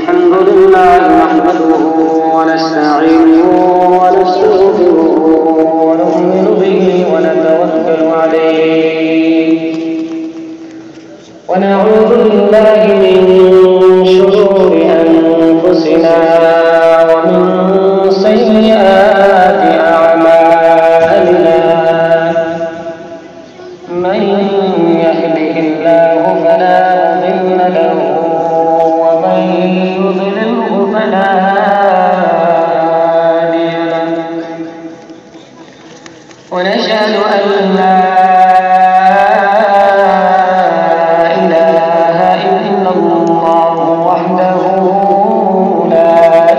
الحمد لله نحمده ونستعينه ونستغفره ونؤمن به ونتوكل عليه ونعوذ بالله من شرور أنفسنا ومن سيئات أعمالنا من يهده الله فلا مضل له ومن يضلله فلا هادي له ونشهد أن لا إله إلا الله وحده لا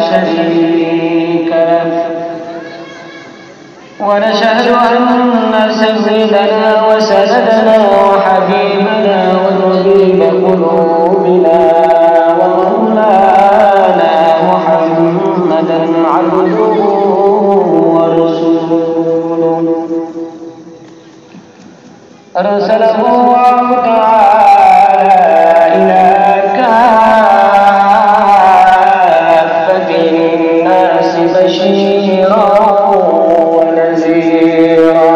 شريك له ونشهد أن سيدنا وسندنا وحبيبنا وطبيب قلوبنا ومولانا محمدا عبده ورسوله أرسله الله تعالى إلى كافة الناس بشيرا ونذيرا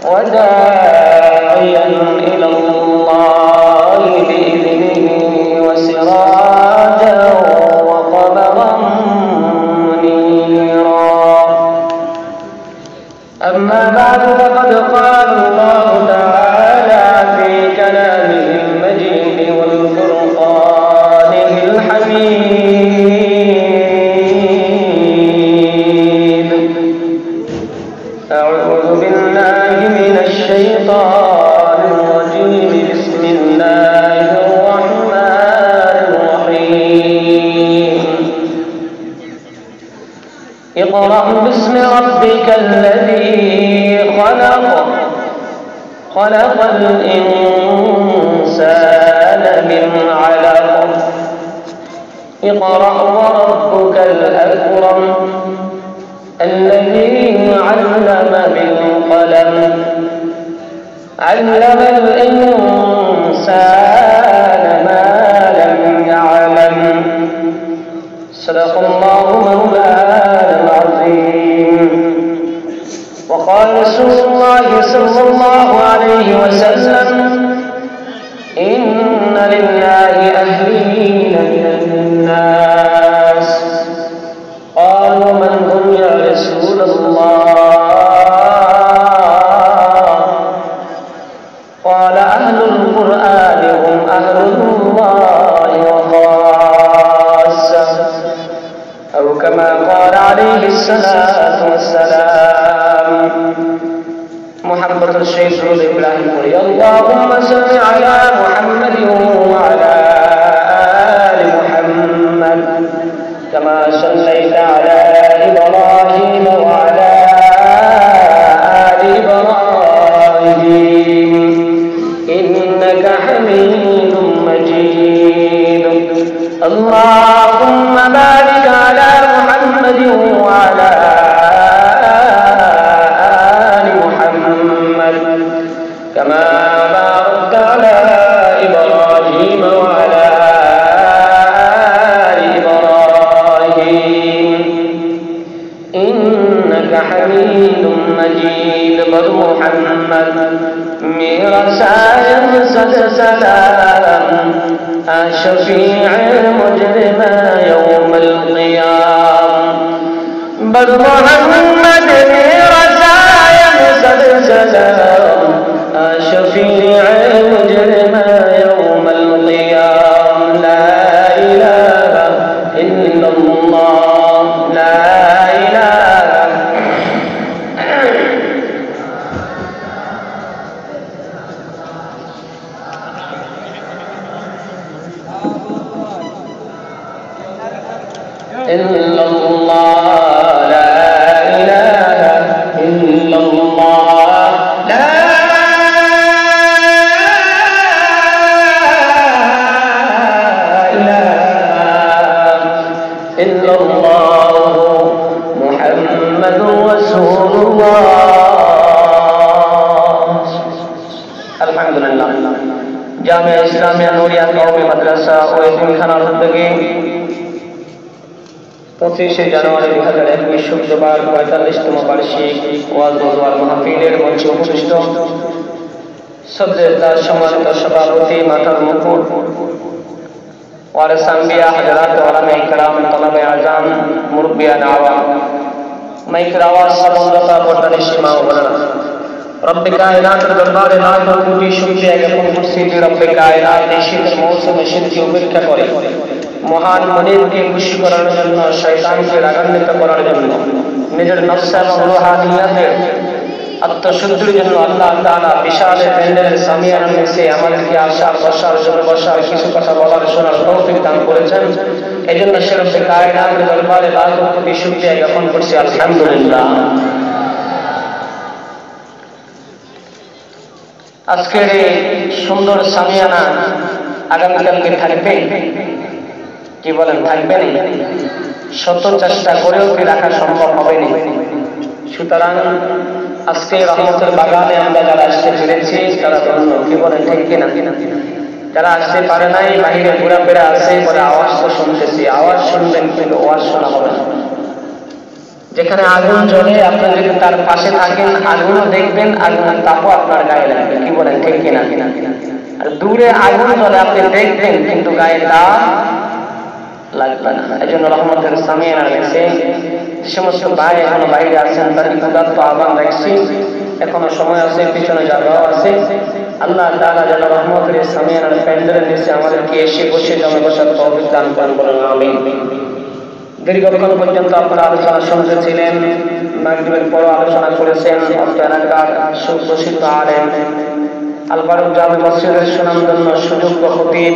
وداعيا إلى الله بإذنه وسراجا وقمرا منيرا أما بعد فقد قال الله تعالى في كلامه المجيد والفرقانه الحميد أعوذ بالله من الشيطان الرجيم بسم الله الرحمن الرحيم اقرأ باسم ربك الذي خلق الإنسان من علق اقرأ وربك الأكرم الذي علم بالقلم علم الإنسان ما لم يعلم صدق الله مولانا العظيم وقال رسول الله صلى الله عليه وسلم إن لله أهلين من الناس قالوا من هم يا رسول الله قال أهل القرآن هم أهل الله وخاصة أو كما قال عليه الصلاة والسلام محمد الشيخ إبراهيم اللهم صل على محمد وعلى آل محمد كما صليت على إبراهيم وعلى آل إبراهيم إنك حميد مجيد اللهم بارك على محمد وعلى آل محمد كما باركت على إبراهيم وعلى آل إبراهيم إنك حميد مجيد بر محمد میرا سائر صد سلام شفیع مجرم یوم القیام بر محمد میرا سائر صد سلام شفیع مجرم یوم القیام لا إله إلا الله لا إله إلا الله لا إله إلا الله لا إله إلا الله محمد رسول الله الحمد لله জামিয়া ইসলামিয়া নুরিয়া কওমি মাদ্রাসা ও এতিমখানার উদ্যোগে 25শে জানুয়ারি 2021 শুক্রবার 45তম বার্ষিক ওয়াজ নজওয়ার মাহফিলের মঞ্চে উপবিষ্ট সদরের সম্মানিত সভাপতি মাতার মুকুট ওয়ারিস আম্বিয়া হযরত ওলামা ইকরাম তলাবে আযাম মুরব্বিয়ান আওয়াম মাইকের আওয়াজ সাবন্দতা পর্দানিশী মা ও বোনেরা, রব্বে কায়নাতের দরবারে লাখো কোটি শুকরিয়া জ্ঞাপন করছি যে রব্বে কায়নাত এই শীতের মৌসুমে শীতকে উপেক্ষা করে মহান মনিবকে খুশি করার জন্য, শয়তানকে রাগান্বিত করার জন্য, নিজের নফস এবং রূহানিয়াতের আত্মশুদ্ধির জন্য আল্লাহ তাআলা বিশাল প্যান্ডেলের সামিয়ানার নিচে আমাদেরকে আসার বসার জন্য বসার কিছু কথা বলার শোনার তৌফিক দান করেছেন। এই জন্য সে রব্বে কায়নাতের দরবারে লাখো কোটি শুকরিয়া জ্ঞাপন করছি, আলহামদুলিল্লাহ। আজকের এই সুন্দর সামিয়ানা আগামীকালকে থাকবে, কি বলেন, থাকবে না? শত চেষ্টা করেও কি রাখা সম্ভব হবে না। সুতরাং আজকে রহমতের বাগানে আমরা যারা আসতে পেরেছি তারা ধন্য, কি বলেন, ঠিক কিনা? যারা আসতে পারে নাই, বাহিরে ঘোরাফেরা আছে বলে আওয়াজ তো শুনতেছি, আওয়াজ শুনবেন কিন্তু ওয়াজ শোনা হবে না। যেখানে আগুন জ্বলে আপনি যদি তার পাশে থাকেন, আগুনও দেখবেন, আগুনের তাপও আপনার গায়ে লাগবে, কি বলেন, ঠিক কিনা? আর দূরে আগুন জ্বলে আপনি দেখবেন কিন্তু গায়ে তাপ লাগবে না। এই জন্য রহমতের সামিয়ানা লেগেছে, যে সমস্ত ভাই এখনো বাইরে আছেন তাদের ক্ষুধার্ত আহ্বান রাখছি, এখনো সময় আছে, পিছনে জায়গাও আছে। আল্লাহ তাআলা যেন রহমতের সামিয়ানার প্যান্ডেলের নিচে আমাদেরকে এসে বসে জমে বসার তৌফিক দান করেন, বলেন আমিন। দীর্ঘক্ষণ পর্যন্ত আপনারা আলোচনা শুনতেছিলেন, মাগরিবের পরও আলোচনা করেছেন অত্র এলাকার সুপ্রসিদ্ধ আলেম আল ফারুক জামে মসজিদের সুনামধন্য সুযোগ্য খতিব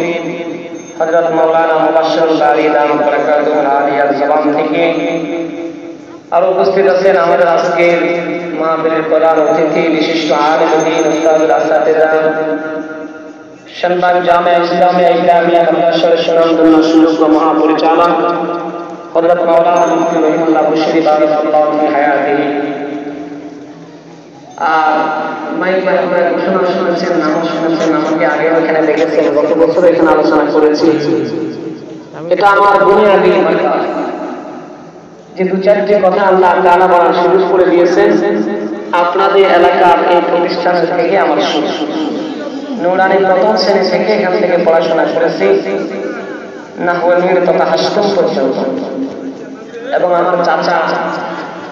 হযরত মাওলানা মুবাশশিরুল বারী দামাত বারাকাতুহুল আলিয়ার জবান থেকে। আর উপস্থিত আছেন আমাদের আজকের মাহফিলের প্রধান অতিথি বিশিষ্ট আলেম দ্বীন উস্তাদুল আসাতিজা শানবাগ জামিয়া ইসলামিয়া ইকরামিয়া মাদ্রাসার সুনামধন্য সুযোগ্য মহাপরিচালক হযরত মাওলানা মুফতি রহিমুল্লাহ বুশরি বারাকাতুল্লাহু ফি হায়াতিহি। আর মাইক ভাইরা ঘোষণা শুনেছেন, নাম শুনেছেন, আমাকে আগে ওখানে দেখেছেন, গত বছর এখানে আলোচনা করেছি। এটা আমার বুনিয়াদি মাদ্রাসা, যে দু চারটি কথা আল্লাহ তাআলা বলার সুযোগ করে দিয়েছেন। আপনাদের এলাকার এই প্রতিষ্ঠান থেকে আমার শুরু, নুরানি প্রথম শ্রেণী থেকে এখান থেকে পড়াশোনা করেছি নাহওয়াল মির তথা হাসতুম পর্যন্ত। এবং আমার চাচা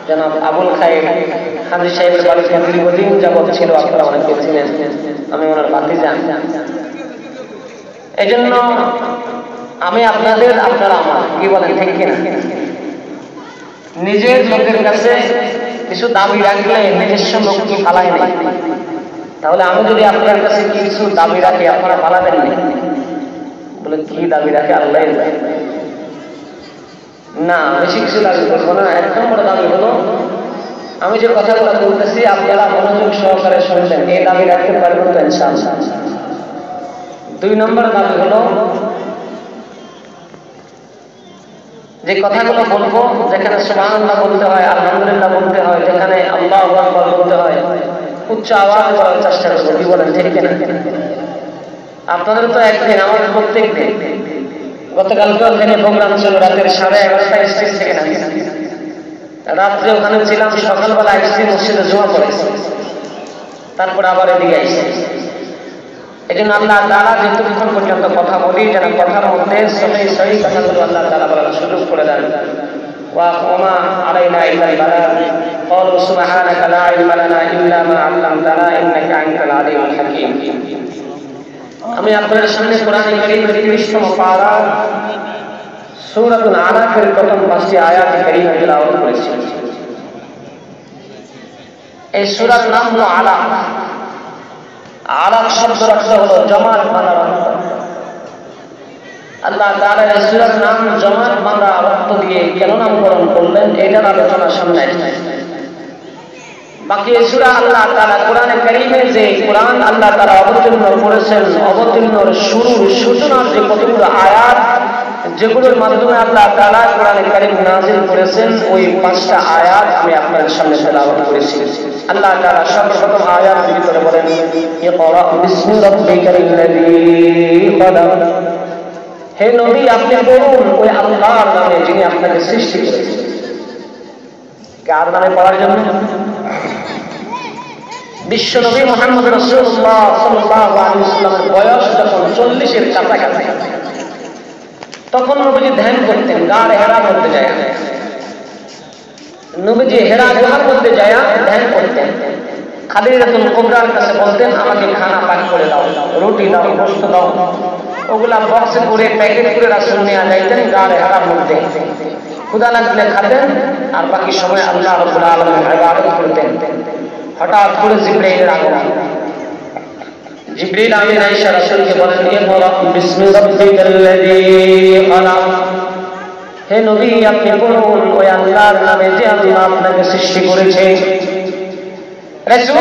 জনাব আবুল খায়ের হাজী সাহেবের বাড়িতে দীর্ঘদিন যাবৎ ছিল, আপনারা অনেকে ছিলেন, আমি ওনার ভাতিজা। এই জন্য আমি আপনাদের, আপনারা আমার, কি বলেন, ঠিক কিনা? নিজের লোকের কাছে কিছু দাবি রাখলে নিজস্ব লোক কি ফালায় নাই? তাহলে আমি যদি আপনার কাছে কিছু দাবি রাখি, আপনারা ফালাবেন না? বলে কি দাবি রাখে আল্লাহ না, বেশি কিছু দাবি করবো না। এক নম্বর দাবি হলো, আমি যে কথাগুলো বলতেছি আপনারা মনোযোগ সহকারে শুনবেন, এই দাবি রাখতে পারবেন তো ইনশাআল্লাহ। 2 নম্বর দাবি হলো, যে কথাগুলো বলবো, যেখানে সুবহানাল্লাহ বলতে হয়, আলহামদুলিল্লাহ বলতে হয়, যেখানে আল্লাহু আকবার বলতে হয়, উচ্চ আওয়াজ করার চেষ্টা করবো, কি বলেন, ঠিক কিনা? আপনাদের তো একদিন, আমাদের প্রত্যেক দিন। গতকালকে ওখানে প্রোগ্রাম ছিল রাতের 11:30টায় স্টেজ থেকে নাকি রাত্রে ওখানে ছিলাম, সকালবেলা আসছি, মসজিদে জমা পড়েছি, তারপরে আবার এদিকে আসছি। এই জন্য আল্লাহ তাআলা যতক্ষণ পর্যন্ত কথা বলি, যেন কথার মধ্যে সহি কথাগুলো আল্লাহ তাআলা বলার সুযোগ করে দেন। ওয়া আলাইনা ইল্লাল বালাগ, ক্বালু সুবহানাকা লা ইলমা লানা ইল্লা মা আল্লামতানা ইন্নাকা আনতাল আলিমুল হাকীম। আমি আপনাদের সামনে কোরআন কারীমের 30তম পারা সূরাতুল আরাফের প্রথম 5টি আয়াত কারীমা তেলাওয়াত করেছি। এই সূরার নাম হলো আলাক। আলাক শব্দের অর্থ হলো জমাট বাঁধা রক্ত। আল্লাহ তাআলা এই সূরার নাম জমাট বাঁধা রক্ত দিয়ে কেন নামকরণ করলেন, এটার আলোচনা সামনে আসছে। বাকি এই সূরা আল্লাহ তাআলা কোরআনে কারীমে যে কোরআন আল্লাহ তাআলা অবতীর্ণ করেছেন, অবতীর্ণর শুরুর সূচনার যে কতগুলো আয়াত, যেগুলোর মাধ্যমে আল্লাহ তাআলা কোরআনে কারীম নাযিল করেছেন ওই 5টা আয়াত আমি আপনাদের সামনে তেলাওয়াত করেছি। আল্লাহ তাআলা সর্বপ্রথম আয়াতের ভিতরে বলেন ইকরা বিসমি রাব্বিকাল্লাযী খালাক। হে নবী আপনি পড়ুন ওই আল্লাহর নামে যিনি আপনাকে সৃষ্টি করেছেন। কার নামে পড়ার জন্য? বিশ্ব নবী মুহাম্মদ রাসূলুল্লাহ সাল্লাল্লাহু আলাইহি ওয়াসাল্লামের বয়স যখন 40-এর কাছাকাছি, তখন নবীজি ধ্যান করতেন গাড় হেরার মধ্যে যায়। নবীজি হেরা গুহার মধ্যে যায় ধ্যান করতেন। খাদিজাতুল কুবরার কাছে বলতেন আমাকে খানা পাক করে দাও, রুটি দাও, গোশত দাও। ওগুলা বক্সে করে প্যাকেট করে রাসূল নিয়ে যাইতেন গাড় হেরার মধ্যে। ক্ষুধা লাগলে খাতেন আর বাকি সময় আল্লাহ রাব্বুল আলামিনের ইবাদত করতেন। হঠাৎ করে জিবরাইলের আগমন। জিবরিল আমিন আয়েশা রাসূলকে বলেন ইকরা বিসমি রাব্বিকাল্লাযী খালাক। হে নবী আপনি পড়ুন ওই আল্লাহর নামে যে আল্লাহ আপনাকে সৃষ্টি করেছে। রাসূল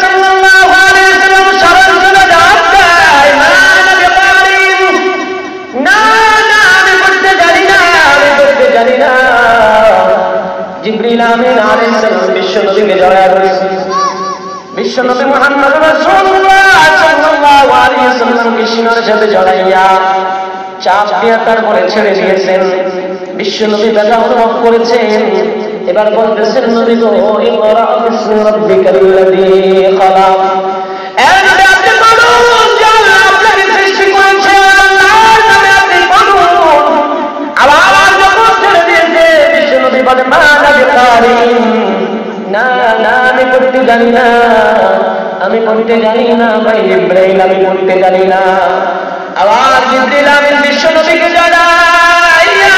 সাল্লাল্লাহু আলাইহি ওয়াসাল্লাম সরাসরি জবাব দেয় না নবী করিম, না না আমি পড়তে জানি না, আমি পড়তে জানি না। জিবরিল আমিন আলাইহিস সালাম বিশ্ব নবীকে জড়ায় ধরেছে। বিশ্ব নবী মুহাম্মদ রাসূলুল্লাহ সাল্লাল্লাহু আলাইহি ওয়াসাল্লামকে সিনার সাথে জড়াইয়া চাপ দিয়ে তারপরে ছেড়ে দিয়েছেন। বিশ্ব নবী ব্যথা অনুভব করেছেন। এবার বলতেছেন নবী গো ইকরা বিসমি রাব্বিকাল্লাযী খালাক। আপনি বলুন যে আল্লাহ আপনাকে সৃষ্টি করেছে, আল্লাহর নামে আপনি বলুন। আবার যখন ছেড়ে দিয়েছে বিশ্ব নবী বলে মা নবী করিম, না না আমি পড়তে জানি না, আমি পড়তে জানি না ভাই জিবরাইল, আমি পড়তে জানি না। আবার জিবরিল আমিন বিশ্ব নবীকে জড়াইয়া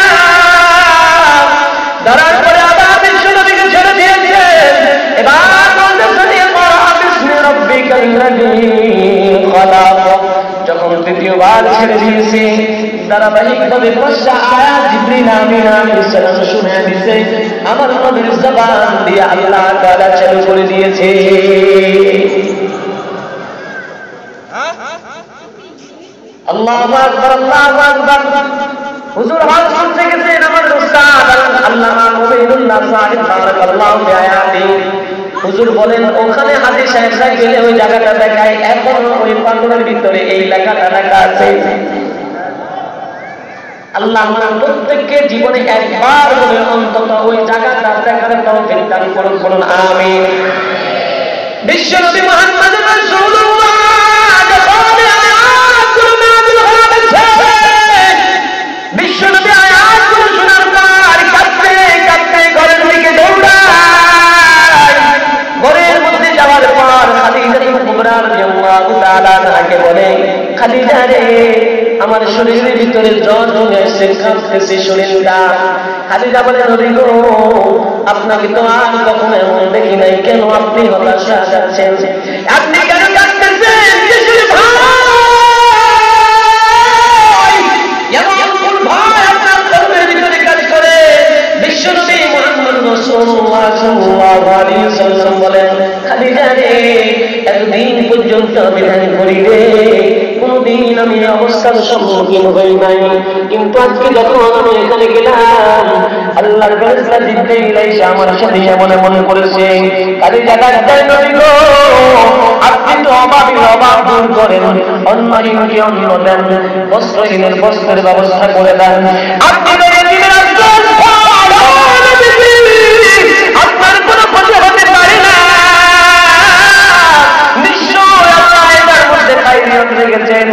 ধরার পরে আবার বিশ্ব নবীকে ছেড়ে দিয়েছেন। এবার বলতেছেন ইকরা বিসমি রাব্বিকাল্লাযী খালাক। যখন তৃতীয়বার ছেড়ে দিয়েছে ধারাবাহিকভাবে 5টা আয়াত জিবরিল আমিন আলাইহিস সালাম শুনে দিয়েছে। আমার নবীর জবান দিয়ে আল্লাহ তাআলা চালু করে দিয়েছে। আল্লাহু আকবার, আল্লাহু আকবার। হুজুর হজ করতে গেছেন আমাদের উস্তাদ আল্লামা মুবিনুল্লাহ সাহেব বারাকাল্লাহু ফি হায়াতি। হুজুর বলেন ওখানে হাজী সাহেবরা গেলে ওই জায়গাটা দেখায়, এখন ওই পাগলের ভিতরে এই লেখাটা লেখা আছে। আল্লাহ আমরা প্রত্যেককে জীবনে একবার বলে অন্তত ওই জায়গাটা দেখার তৌফিক দান করুন, বলুন আমিন। বিশ্ব নবী মুহাম্মদ রাসূলুল্লাহ বিশ্ব নবী আয়াতগুলো শোনার পর কাঁদতে কাঁদতে ঘরের দিকে দৌড়ায়। ঘরের মধ্যে যাওয়ার পর খাদিজাতুল কুবরা রাদিয়াল্লাহু তাআলা আনহাকে বলে খাদিজা রে আমার শরীরের ভিতরে জ্বর হয়ে এসে কাঁপতেছে শরীরটা। খাদিজা বলে নবী গো আপনাকে তো আর কখনো এমন দেখি নাই, কেন আপনি হতাশা যাচ্ছেন, আপনি কেন কাঁদতেছেন? বিশ্বনবী মুহাম্মদ রাসূলুল্লাহ সাল্লাল্লাহু আলাইহি ওয়াসাল্লাম বলেন খাদিজা রে এতদিন পর্যন্ত আমি ধ্যান করি রে, কোনদিন আমি অবস্থার সম্মুখীন হই নাই, কিন্তু আজকে যখন আমি এখানে গেলাম আল্লাহর ফেরেশতা জিবরাইল এসে আমার সাথে এমন মনে করেছে। খাদিজা ডাকতেন নবী গো আপনি তো অভাবীর অভাব দূর করেন, অন্যহীনকে অন্ন দেন, বস্ত্রহীনের বস্ত্রের ব্যবস্থা করে দেন, আপনি আপনার কোন ক্ষতি হতে পারে না। নিশ্চয় আল্লাহ এটার মধ্যে খায়রিয়ত রেখেছেন,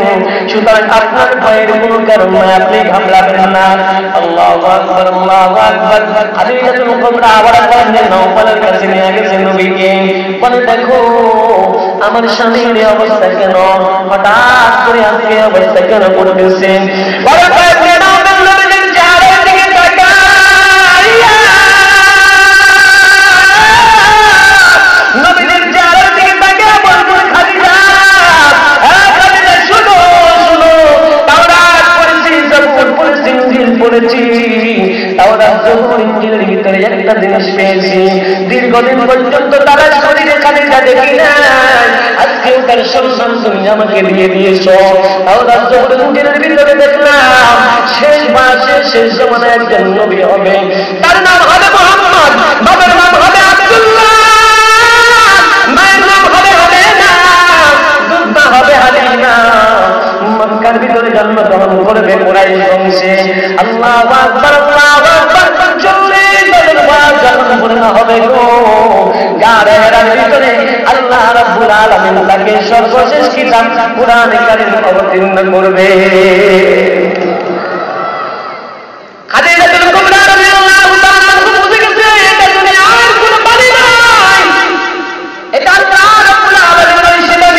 সুতরাং আপনার ভয়ের কোনো কারণ নাই, আপনি ঘাবড়াবেন না। আল্লাহু আকবার, আল্লাহু আকবার। খাদিজাতুল কুবরা আবার বলেন নওফলের কাছে নিয়ে গেছেন নবীকে, বলে দেখো আমার স্বামীর এই অবস্থা কেন, হঠাৎ করে আজকে অবস্থা কেন করতেছে। বলে একটা জিনিস পেয়েছি, দীর্ঘদিন পর্যন্ত তারা শরীরে খাদিজা দেখি না, আজকেও তার সন্ধান তুমি আমাকে দিয়ে দিয়েছ। তাওরাত জবুরের ভিতরে দেখলাম শেষ মাসে শেষ জমানায় একজন নবী হবে, তার নাম হবে মুহাম্মদ, বাবার নাম হবে আব্দুল্লাহ, মায়ের নাম হবে হালিমা, দুধমা হবে হালিমা। মক্কার ভিতরে জন্মগ্রহণ করবে কুরাইশ বংশে। আল্লাহু আকবার, আল্লাহু আকবার। 40 বছর বয়স জন্মগ্রহণ হবে গো। গাড়ের ভিতরে আল্লাহ রাব্বুল আলামিন তাকে সর্বশেষ কিতাব কুরআন কারীম অবতীর্ণ করবে। খাদিজাতুল কুবরা রাদিয়াল্লাহু তাআলা বুঝে গেছে এটা দুনিয়ার কোনো বাড়ি নয়, এটা আল্লাহ রাব্বুল আলামিনের ইশারায়।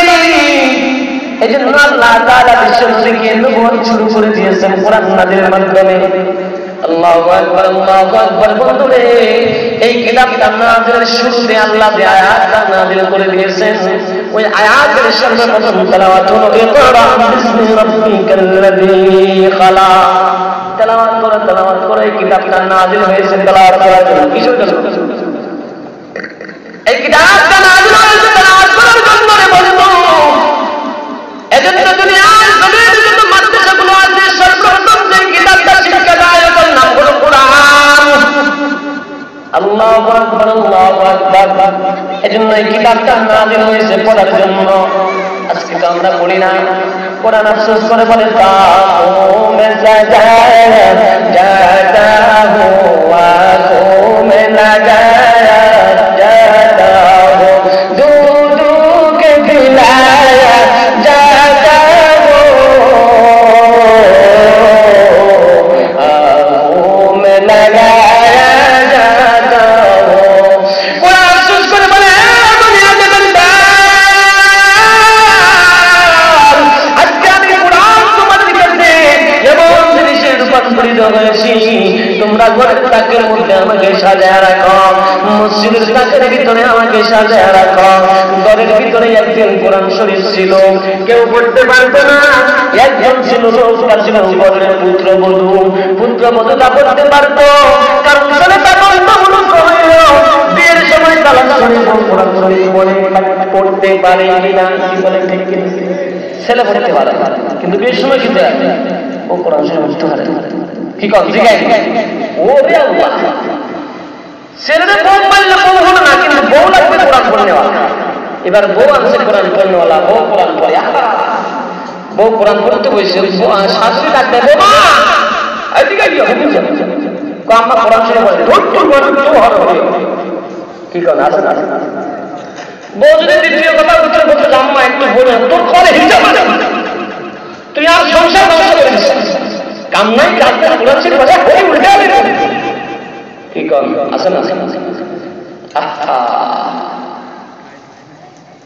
এজন্য আল্লাহ তাআলা বিশ্বনবীকে নবুয়ত শুরু করে দিয়েছেন কোরআন নাযিলের মাধ্যমে। আল্লাহু আকবার, আল্লাহু আকবার। বন্ধুরে, এই কিতাবটা নাযিলের শুরুতে আল্লাহ যে আয়াতটা নাযিল করে দিয়েছেন, ওই আয়াতের সর্বপ্রথম তেলাওয়াত হলো ইকরা বিসমি রাব্বিকাল্লাযী খালাক। তেলাওয়াত করে এই কিতাবটা নাযিল হয়েছে তেলাওয়াত করার জন্য। কিসের জন্য? এই কিতাবটা নাযিল হয়েছে তেলাওয়াত করার জন্য রে বন্ধু। এজন্য দুনিয়ার জমিনে যত মাদ্রাসাগুলো আছে সর্বপ্রথম যে কিতাবটা শিক্ষা দেয় ওটার নাম হলো কোরআন। আল্লাহু আকবার, আল্লাহু আকবার। এজন্য এই কিতাবটা নাযিল হয়েছে পড়ার জন্য। আজকে তো আমরা পড়ি না। কোরআন আফসোস করে বলে তাওমে সাজায়া জাতা হুয়া তুমে লাগায়া জাতা হো দুদু কে খিলায়া জাতা হো তুমে লাগায়া জাতা হো। কোরআন আফসোস করে বলে দুনিয়াতে বান্দা তোমরা ঘরের তাকের মধ্যে আমাকে সাজায় রাখো, মসজিদের তাকের ভিতরে আমাকে সাজায় রাখো। ঘরের ভিতরে একজন কোরআন শরীফ ছিল, কেউ পড়তে পারতো না। একজন ছিল রোজগার ছিল ঘরের পুত্রবধূ, পুত্রবধূটা পড়তে পারতো, কারণ ছেলেটা কণ্ঠমূলক হইল। বিয়ের সময় কালাম শরীফ কোরআন শরীফ পড়তে পারে কিনা, কি বলে ঠিক কিনা? ছেলে পড়তে পারে, কিন্তু বিয়ের সময় কি দেয় ও কোরআন শরীফ পড়তে পারে। কি কর জিগাই ওরে আল্লাহ, ছেলেদের বউ মারলে বউ হলো না, কিন্তু বউ লাগবে কোরআন পড়নেওয়ালা। এবার বউ আনছে কোরআন পড়নেওয়ালা, বউ কোরআন পড়ে। বউ কোরআন পড়তে বসে শাশুড়ি ডাকতে বোমা আমার কোরআন শরীফ পড়ে। কি কর আসেন আসেন। বউ যদি দ্বিতীয় কথা উত্তর বলতে জাম্মা একটু বলে তোর করে হিসাব তুই আর সংসার ধ্বংস করে দিস, কাম নাই কাজ নাই, কোরআন শরীফ পড়ে হই উল্টে হবে। কি কর আসেন আসেন।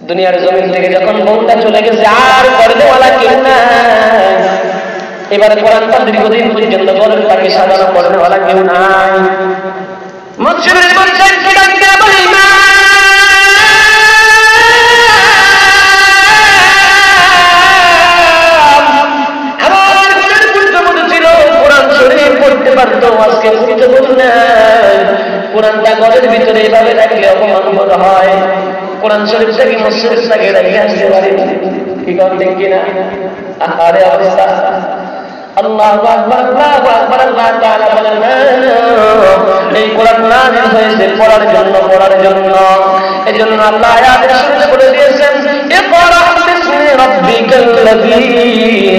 দুনিয়ার জমিন থেকে যখন বউটা চলে গেছে আর পড়নেওয়ালা কেউ না। এবারে কোরআনটা দীর্ঘদিন পর্যন্ত বলেন তাকে সাজানো পড়নেওয়ালা কেউ নাই। মসজিদের মধ্যে ডাকতে বলি না পড়তে পারতো, আজকে পড়তে বলুন না। কোরআনটা ঘরের ভিতরে এভাবে রাখলে অপমান বোধ হয়। কোরআন শরীফটাকে মসজিদের সাথে রেখে আসতে পারি, কি করেন ঠিক কিনা? আরে অবস্থা। আল্লাহু আকবার, আল্লাহু আকবার। আল্লাহ তাআলা বলেন এই কোরআন নাযিল হয়েছে পড়ার জন্য, পড়ার জন্য। এজন্য আল্লাহ আয়াতে শুরু করে দিয়েছেন ইকরা বিসমি রাব্বিকাল্লাযী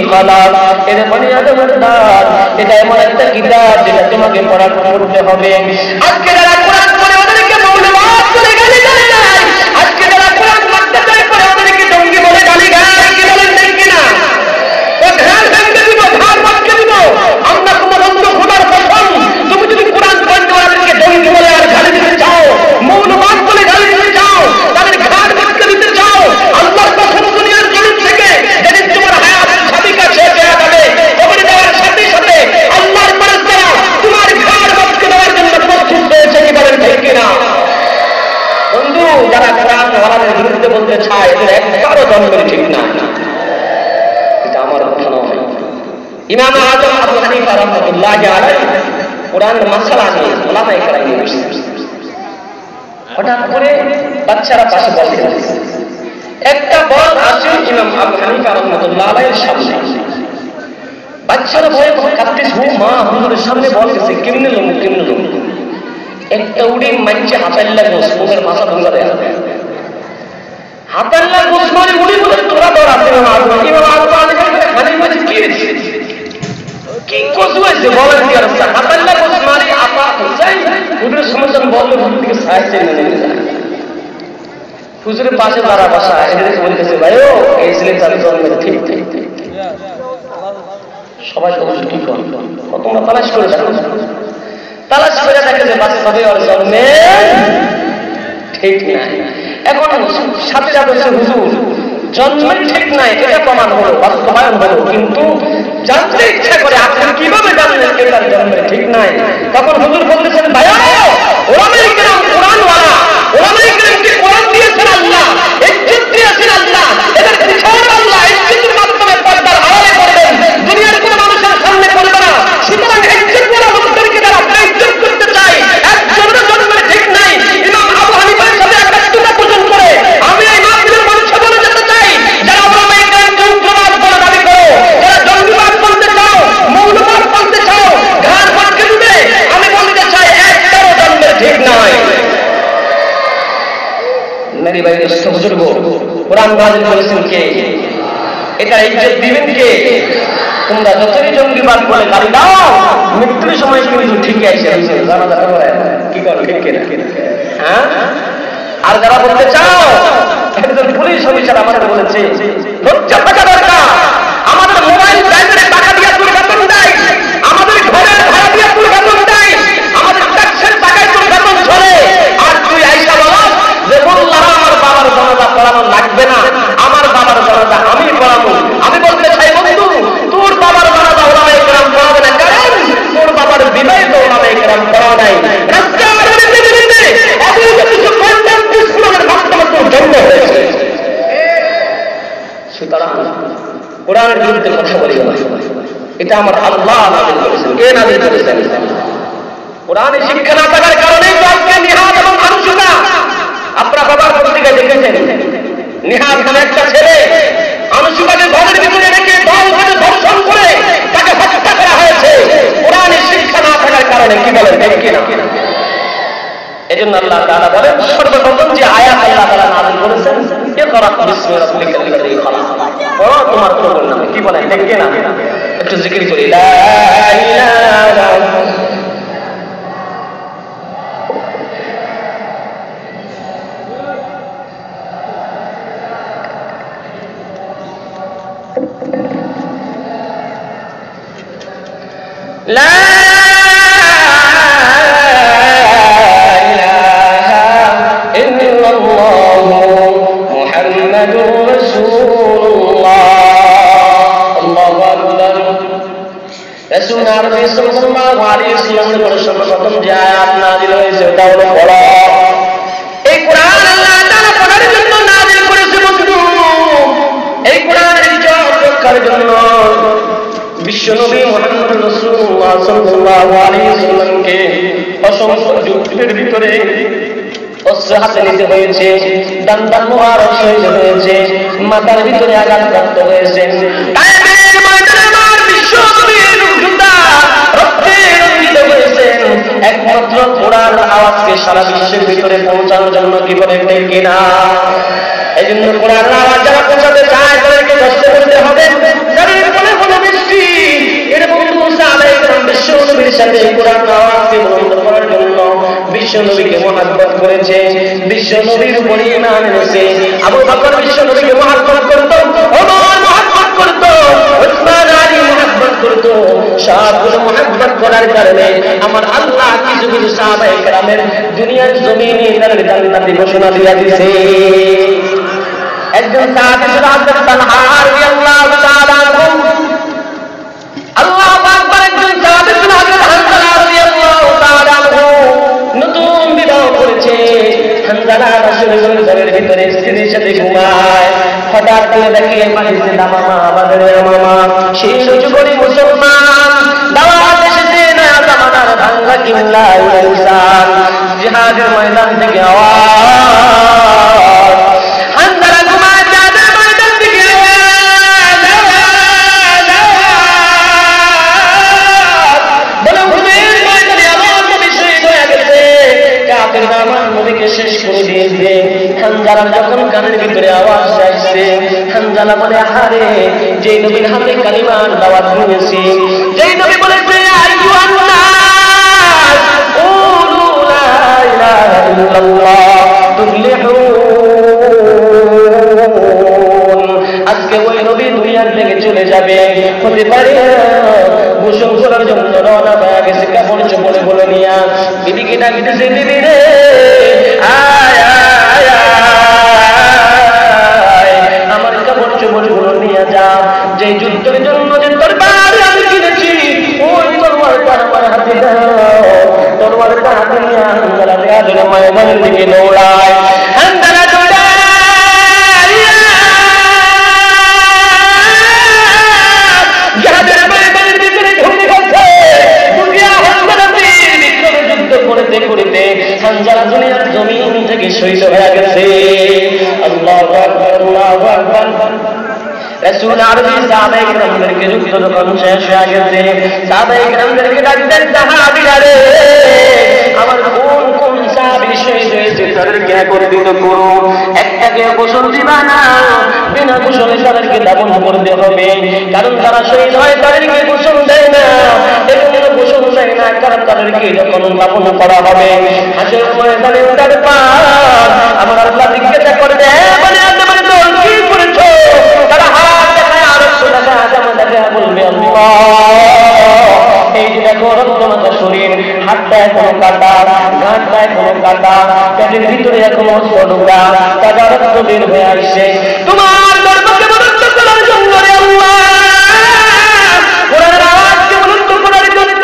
খালাক। এর মানে আদমের দান, এটা এমন একটা কিতাব যেটা তোমাকে পড়তে হবে। আজকে যারা কোরআন পড়ে ওদেরকে মৌলবাদ করে গালি দেয় না, আজকে যারা কোরআন পড়তে চায় পড়ে ওদেরকে টঙ্গি বলে গালি গায়। কি বলেন ঠিক কিনা? ও ধার ভেঙে দিব, ধার ভাঙতে দিব। আমরা তোমার অন্ধ খোদার কসম, তুমি যদি কোরআন পড়তে ওদেরকে টঙ্গি বলে আর গালি দিতে চাও, মৌলবাদ বলে গালি দিতে চাও, তাদের ঘাড় ভাঙতে দিতে চাও, আল্লাহর কসম দুনিয়ার জমিন থেকে যেদিন তোমার হায়াতের সাবিকা শেষ হয়ে যাবে, কবরে যাওয়ার সাথে সাথে আল্লাহর ফেরেশতারা তোমার ঘাড় ভাঙতে দেওয়ার জন্য প্রস্তুত হয়েছে। কি বলেন ঠিক কিনা? বন্ধু, যারা কোরআন ওয়ালাদের বিরুদ্ধে বলতে চায় এদের একবারও জন্মের ঠিক না। এটা আমার কথা নয়। ইমাম আযম আবু হানিফা রাহমাতুল্লাহি আলাইহি কোরআনের মাসআলা নিয়ে উলামায়ে কেরাম নিয়ে বসেছেন। হঠাৎ করে বাচ্চারা পাশে বল খেলছে। একটা বল আসে ইমাম আবু হানিফা রাহমাতুল্লাহি আলাইহির সামনে। বাচ্চা বাচ্চারা ভয়ে কাঁদতেছে, ও মা হুজুরের সামনে বলতেছে কেমনে লোক কেমনে লোক একটা উড়ে মাইছে হাতাল্লা গোস মুখের মাথা ভাঙা দেয়া হাতাল্লা গোস মানে উড়ি বলে তোরা দৌড়াতে খালি বলছে কি কি কস হয়েছে বলেন কি আর হাতাল্লা গোস মানে আপা হুসাইন হুজুরের সমস্যা বললে হুজুর দিকে সাহায্য নেই হুজুরের পাশে যারা বসা এদেরকে বলতেছে ভাই ও এই ছেলেটা জন্মের ঠিক ঠিক ঠিক সবাই হুজুর কি করেন তোমরা তালাশ করে দেখো তালাশ করে দেখে যে বাস্তবে ওর জন্মে ঠিক নাই এখন সাথে সাথে হুজুর জন্মের ঠিক নাই এটা প্রমাণ হলো বাস্তবায়ন হলো কিন্তু জানতে ইচ্ছা করে আপনি কিভাবে জানলেন এটার জন্মের ঠিক নাই তখন হুজুর বলতেছেন ভাইয়া ওলামায়ে কেরাম কোরআনওয়ালা ওলামায়ে কেরামকে কোরআন দিয়েছেন আল্লাহ ইজ্জত দিয়েছেন আল্লাহ এদের বিচার আল্লাহ ইজ্জতের মাধ্যমে পর্দার আড়ালে করবেন দুনিয়ার কোনো মানুষের সামনে করবে না সুতরাং ইজ্জতওয়ালা লোকদেরকে যারা ইজ্জত করতে চায় একজনের জন্মের ঠিক নাই ইমাম আবু হানিফার সাথে একাত্মতা পোষণ করে আমি এই মাহফিলের মানুষকে বলে যেতে চাই যারা ওলামায়ে কেরামকে উগ্রবাদ বলে দাবি করো যারা জঙ্গিবাদ বলতে চাও মৌলবাদ বলতে চাও ঘাড় ফটকে দিবে আমি বলতে চাই একটারও জন্মের ঠিক নাই মেরি ভাই দোস্ত বুজুর্গ কোরআন নাযিল করেছেন কে এটা ইজ্জত দিবেন কে তোমরা যতই জঙ্গিবাদ বলে গালি দাও মৃত্যুর সময় কিন্তু ঠিকই আসে জানা যাবে কি করো ঠিক কিনা হ্যাঁ আর যারা বলতে চাও একজন পুলিশ অফিসার আমাদের বলেছে লজ্জা থাকা দরকার আমাদের মোবাইল ব্যাংকের টাকা দিয়ে দুর্ঘটনা দেয় আমাদের ঘরের ভাড়া দিয়ে দুর্ঘটনা দেয় আমাদের ট্যাক্সের টাকায় দুর্ঘটনা চলে আর তুই আইসা বলো যে মোল্লারা আমার বাবার জানাজা পড়ানো লাগবে না আমার বাবার জানাজা আমি পড়াবো আমি বলতে চাই বন্ধু তোর বাবার জানাজা ওলামায়ে কেরাম পড়াবে না কারণ তোর বাবার বিদায় তো ওলামায়ে কেরাম পড়াও নাই সুতরাং কোরআনের বিরুদ্ধে কথা বলি না এটা আমার আল্লাহ নাযিল করেছেন কে নাযিল করেছেন কোরআনে শিক্ষা না থাকার কারণেই তো আজকে নিহাদ এবং আনুশকা আপনারা বাবার পত্রিকায় দেখেছেন নিহাদ নামে একটা ছেলে আনুশকাকে ঘরের ভিতরে রেখে দল ধরে ধর্ষণ করে তাকে হত্যা করা হয়েছে কোরআনে শিক্ষা না থাকার কারণে কি বলেন ঠিক কিনা এজন্য আল্লাহ তাআলা বলেন সর্বপ্রথম যে আয়াত আল্লাহ তাআলা নাযিল করেছেন ইকরা বিসমি রাব্বিকাল লাযী খালাক পড়ো তোমার প্রভুর নামে কি বলেন ঠিক কিনা একটু জিকির করি লা ইলাহা লা রাসূল আরবি সাল্লাল্লাহু আলাইহি ওয়াসাল্লামের উপর সর্বপ্রথম যে আয়াত নাযিল হয়েছে তা হলো পড়ো এই কোরআন আল্লাহ তাআলা পড়ার জন্য নাযিল করেছে বন্ধু এই কোরআনের ইজ্জত রক্ষার জন্য বিশ্বনবী মুহাম্মদ রাসূলুল্লাহ সাল্লাল্লাহু আলাইহি ওয়াসাল্লামকে অসংখ্য যুদ্ধের ভিতরে অস্ত্র হাতে নিতে হয়েছে দান্দান মুবারক শহীদ হয়েছে মাথার ভিতরে আঘাতপ্রাপ্ত হয়েছে তায়েফের ময়দানে আমার বিশ্বনবীর যোদ্ধা রক্তে রঞ্জিত হয়েছেন একমাত্র কোরআন আওয়াজকে সারা বিশ্বের ভিতরে পৌঁছানোর জন্য কি বলে ঠিক কিনা এইজন্য কোরআন আওয়াজ যারা পৌঁছাতে চায় তাদেরকে কষ্ট করতে হবে যাদের মনে কোনো বৃষ্টি এরকম মুসা আলাইহিস সালাম বিশ্বনবীর সাথে কোরআন আওয়াজকে বন্ধ করার জন্য বিশ্বনবীকে মহব্বত করেছে বিশ্বনবীর উপর ঈমান এনেছে আবু বকর বিশ্বনবীকে মহব্বত করত ওমর মহব্বত করত উসমান আলী মহব্বত করত সবগুলো মহব্বত করার কারণে আমার আল্লাহ কিছু কিছু সাহাবায়ে কেরামের দুনিয়ার জমিনে তাদের জান্নাতের ঘোষণা দিয়ে দিয়েছে একজন সাহাবী ছিল হযরত তালহা রাদিয়াল্লাহু তাআলা আনহু আল্লাহু আকবার একজন সাহাবী ছিল হযরত হানজালা রাদিয়াল্লাহু তাআলা আনহু নতুন বিবাহ করেছে হানজালা রাসূলের ঘরের ভিতরে স্ত্রীর সাথে ঘুমায় হঠাৎ করে দেখে বাড়িতে মামা বাজারে মামা সেই সুযোগে মুসলমান দাওয়াত এসেছে না জামানার ভাঙ্গা কিল্লা ইনসান জিহাদের ময়দান থেকে আওয়াজ হানজালা ঘুমায় জিহাদের ময়দান থেকে আওয়াজ আমার নবীকে শেষ করে দিয়েছে। হানজালা যখন কানের ভিতরে আওয়াজ আসছে, হানজালা বলে আহারে, যেই নবীর হাতে কালিমার দাওয়াত নিয়েছি, যেই নবী বলেছে আইয়ুহান নাস কুলু লা ইলাহা ইল্লাল্লাহ তুফলিহুন, আজকে ওই নবী দুনিয়ার থেকে চলে যাবে, হতে পারে গোসল করার জন্য রওনা হয়ে গেছে কাপড় চোপড়ে বলে নিয়া। বিবিকে ডাকতেছে, বিবি রে আয় আয় আয়, আমার কাপড় চোপড় গুলো নিয়ে যা, যে যুদ্ধের জন্য যে তরবারি আমি কিনেছি ওই তরবারটা আমার হাতে দাও। তরবারটা হাতে নিয়ে হানজালা দেয়া ময়দানের দিকে দৌড়ায়। হানজালা হানজালা দুনিয়ার জমিন থেকে শহীদ হয়ে গেছে। আল্লাহু আকবার, আল্লাহু আকবার। রাসূল আরবি সাহাবায়ে কেরামদেরকে যুদ্ধ যখন শেষ হয়ে গেছে, সাহাবায়ে কেরামদেরকে ডাকতেন, সাহাবীরা রে, আমার কোন কোন সাহাবী শহীদ হয়েছে তাদেরকে একত্রিত করো, একটাকে গোসল দিবা না, বিনা গোসলে তাদেরকে দাফন করতে হবে, কারণ তারা শহীদ হয় তাদেরকে গোসল দেয় না, এজন্য গোসল দেয় না, কারণ তাদেরকে যখন দাফন করা হবে হাসরের ময়দানে তার পার আমার আল্লাহ জিজ্ঞাসা করবে, মানে তোমার দল কি করেছো? তারা হাত দেখায় আর দেখা বলবে আল্লাহ এই যে দেখো রক্তমাখা শরীর, হাতটা এখনো কাটা, ঘাটটা এখনো কাটা, পেটের ভিতরে এখনো ছোটকা, তাজা রক্ত বের হয়ে আসছে, তোমার ধর্মকে মনুষ্য করার জন্য রে আল্লাহ, কোরআনের আওয়াজকে মনুষ্য করার জন্য,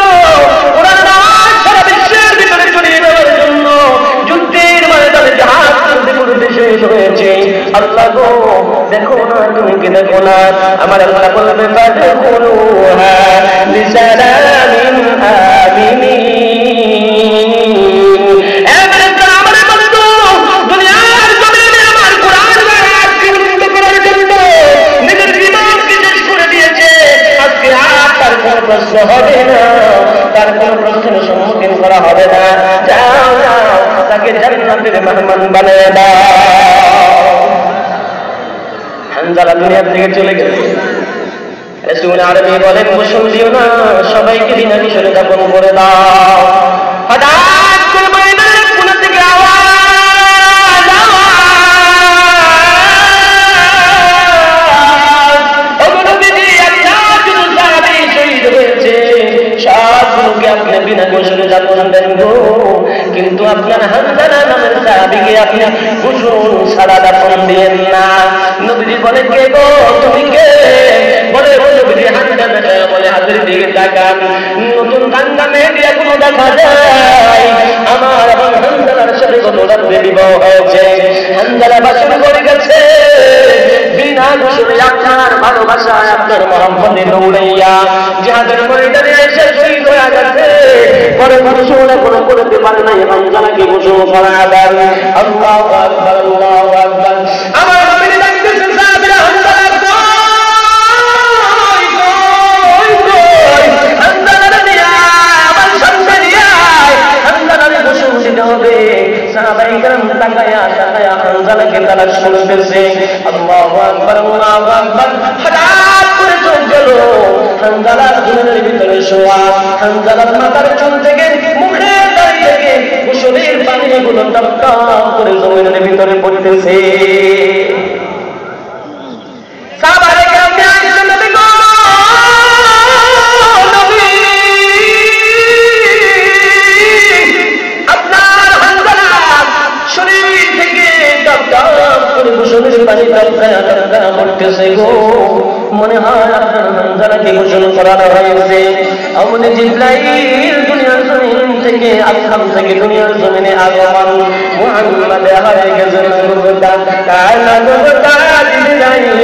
কোরআনের আওয়াজ সারা বিশ্বের ভিতরে ছড়িয়ে দেওয়ার জন্য যুদ্ধের ময়দানে জাহাজ করতে করতে শেষ হয়েছে। আল্লাহ গো দেখো না, তুমি কি দেখো না? আমার আল্লাহ বলবে ফাদখুলুহা বিসালামিন আমিনিন। এবারে আমার বন্ধু দুনিয়ার জমিনে আমার কোরআন আয়াতকে মুক্ত করার জন্য নিজের জীবনকে শেষ করে দিয়েছে, আজকে আর তার কোনো প্রশ্ন হবে না, তার কোনো প্রশ্নের সম্মুখীন করা হবে না। যাও যাও, তাকে জান্নাতের মেহমান বানিয়ে দাও। হানজালা দুনিয়ার থেকে চলে গেছে। রাসূল আরবি বলেন, গোসল দিও না, সবাইকে বিনা গোসলে দাফন করে দাও। হঠাৎ করে ময়দানের কোন থেকে আওয়াজ, ওগো নবীজি, আপনার যত সাহাবী শহীদ হয়েছে সবগুলোকে আপনি বিনা গোসলে দাফন দেন গো, কিন্তু আপনার হানজালা নামের সাহাবীকে আপনি গোসল ছাড়া দাফন দিয়েন না। নবীজি বলে, কে গো, তুমি কে? বলে নবীজি হানজালা বলে হাতের দিকে তাকান, নতুন কান্দা মেহেদি এখনো দেখা যায়, আমার হানজালার সাথে কত রাত্রে বিবাহ হয়েছে, হানজালা বাসন করে গেছে, বিনা গোসলে আপনার ভালোবাসায় আপনার মহব্বতে দৌড়াইয়া জিহাদের ময়দানে এসে শহীদ হয়ে গেছে। পরে গোসল এখনো করতে পারে নাই, হানজালাকে গোসল করা দেন। আল্লাহু আকবার, আল্লাহু আকবার। আমার নবী ডাকতেছেন, সাহাবীরা হানজালা হবে। সাহাবায়ে কেরাম তাকায়া তাকায়া হানজালাকে তালাশ করতেছে। আল্লাহু আকবার, আল্লাহু আকবার। হঠাৎ করে চোখ গেল হানজালার চুলের ভিতরে শোয়া, হানজালার মাথার চুল থেকে মুখের দাড়ি থেকে গোসলের পানিগুলো টপ টপ করে জমিনের ভিতরে পড়তেছে। সাহাবায়ে কেরাম আয়েশা নবী গো, শরীর থেকে টপ টপ করে গোসলের পানি টপকায়া টপকায়া পড়তেছে গো, মনে হয় আপনার হানজালাকে গোসল করানো হয়েছে। আমনে জিবরাইল দুনিয়ার জমিন থেকে, আসমান থেকে দুনিয়ার জমিনে আগমন, মুহাম্মদ হয়ে গেছেন নবুতা, তার নবুতা জিবরাইল,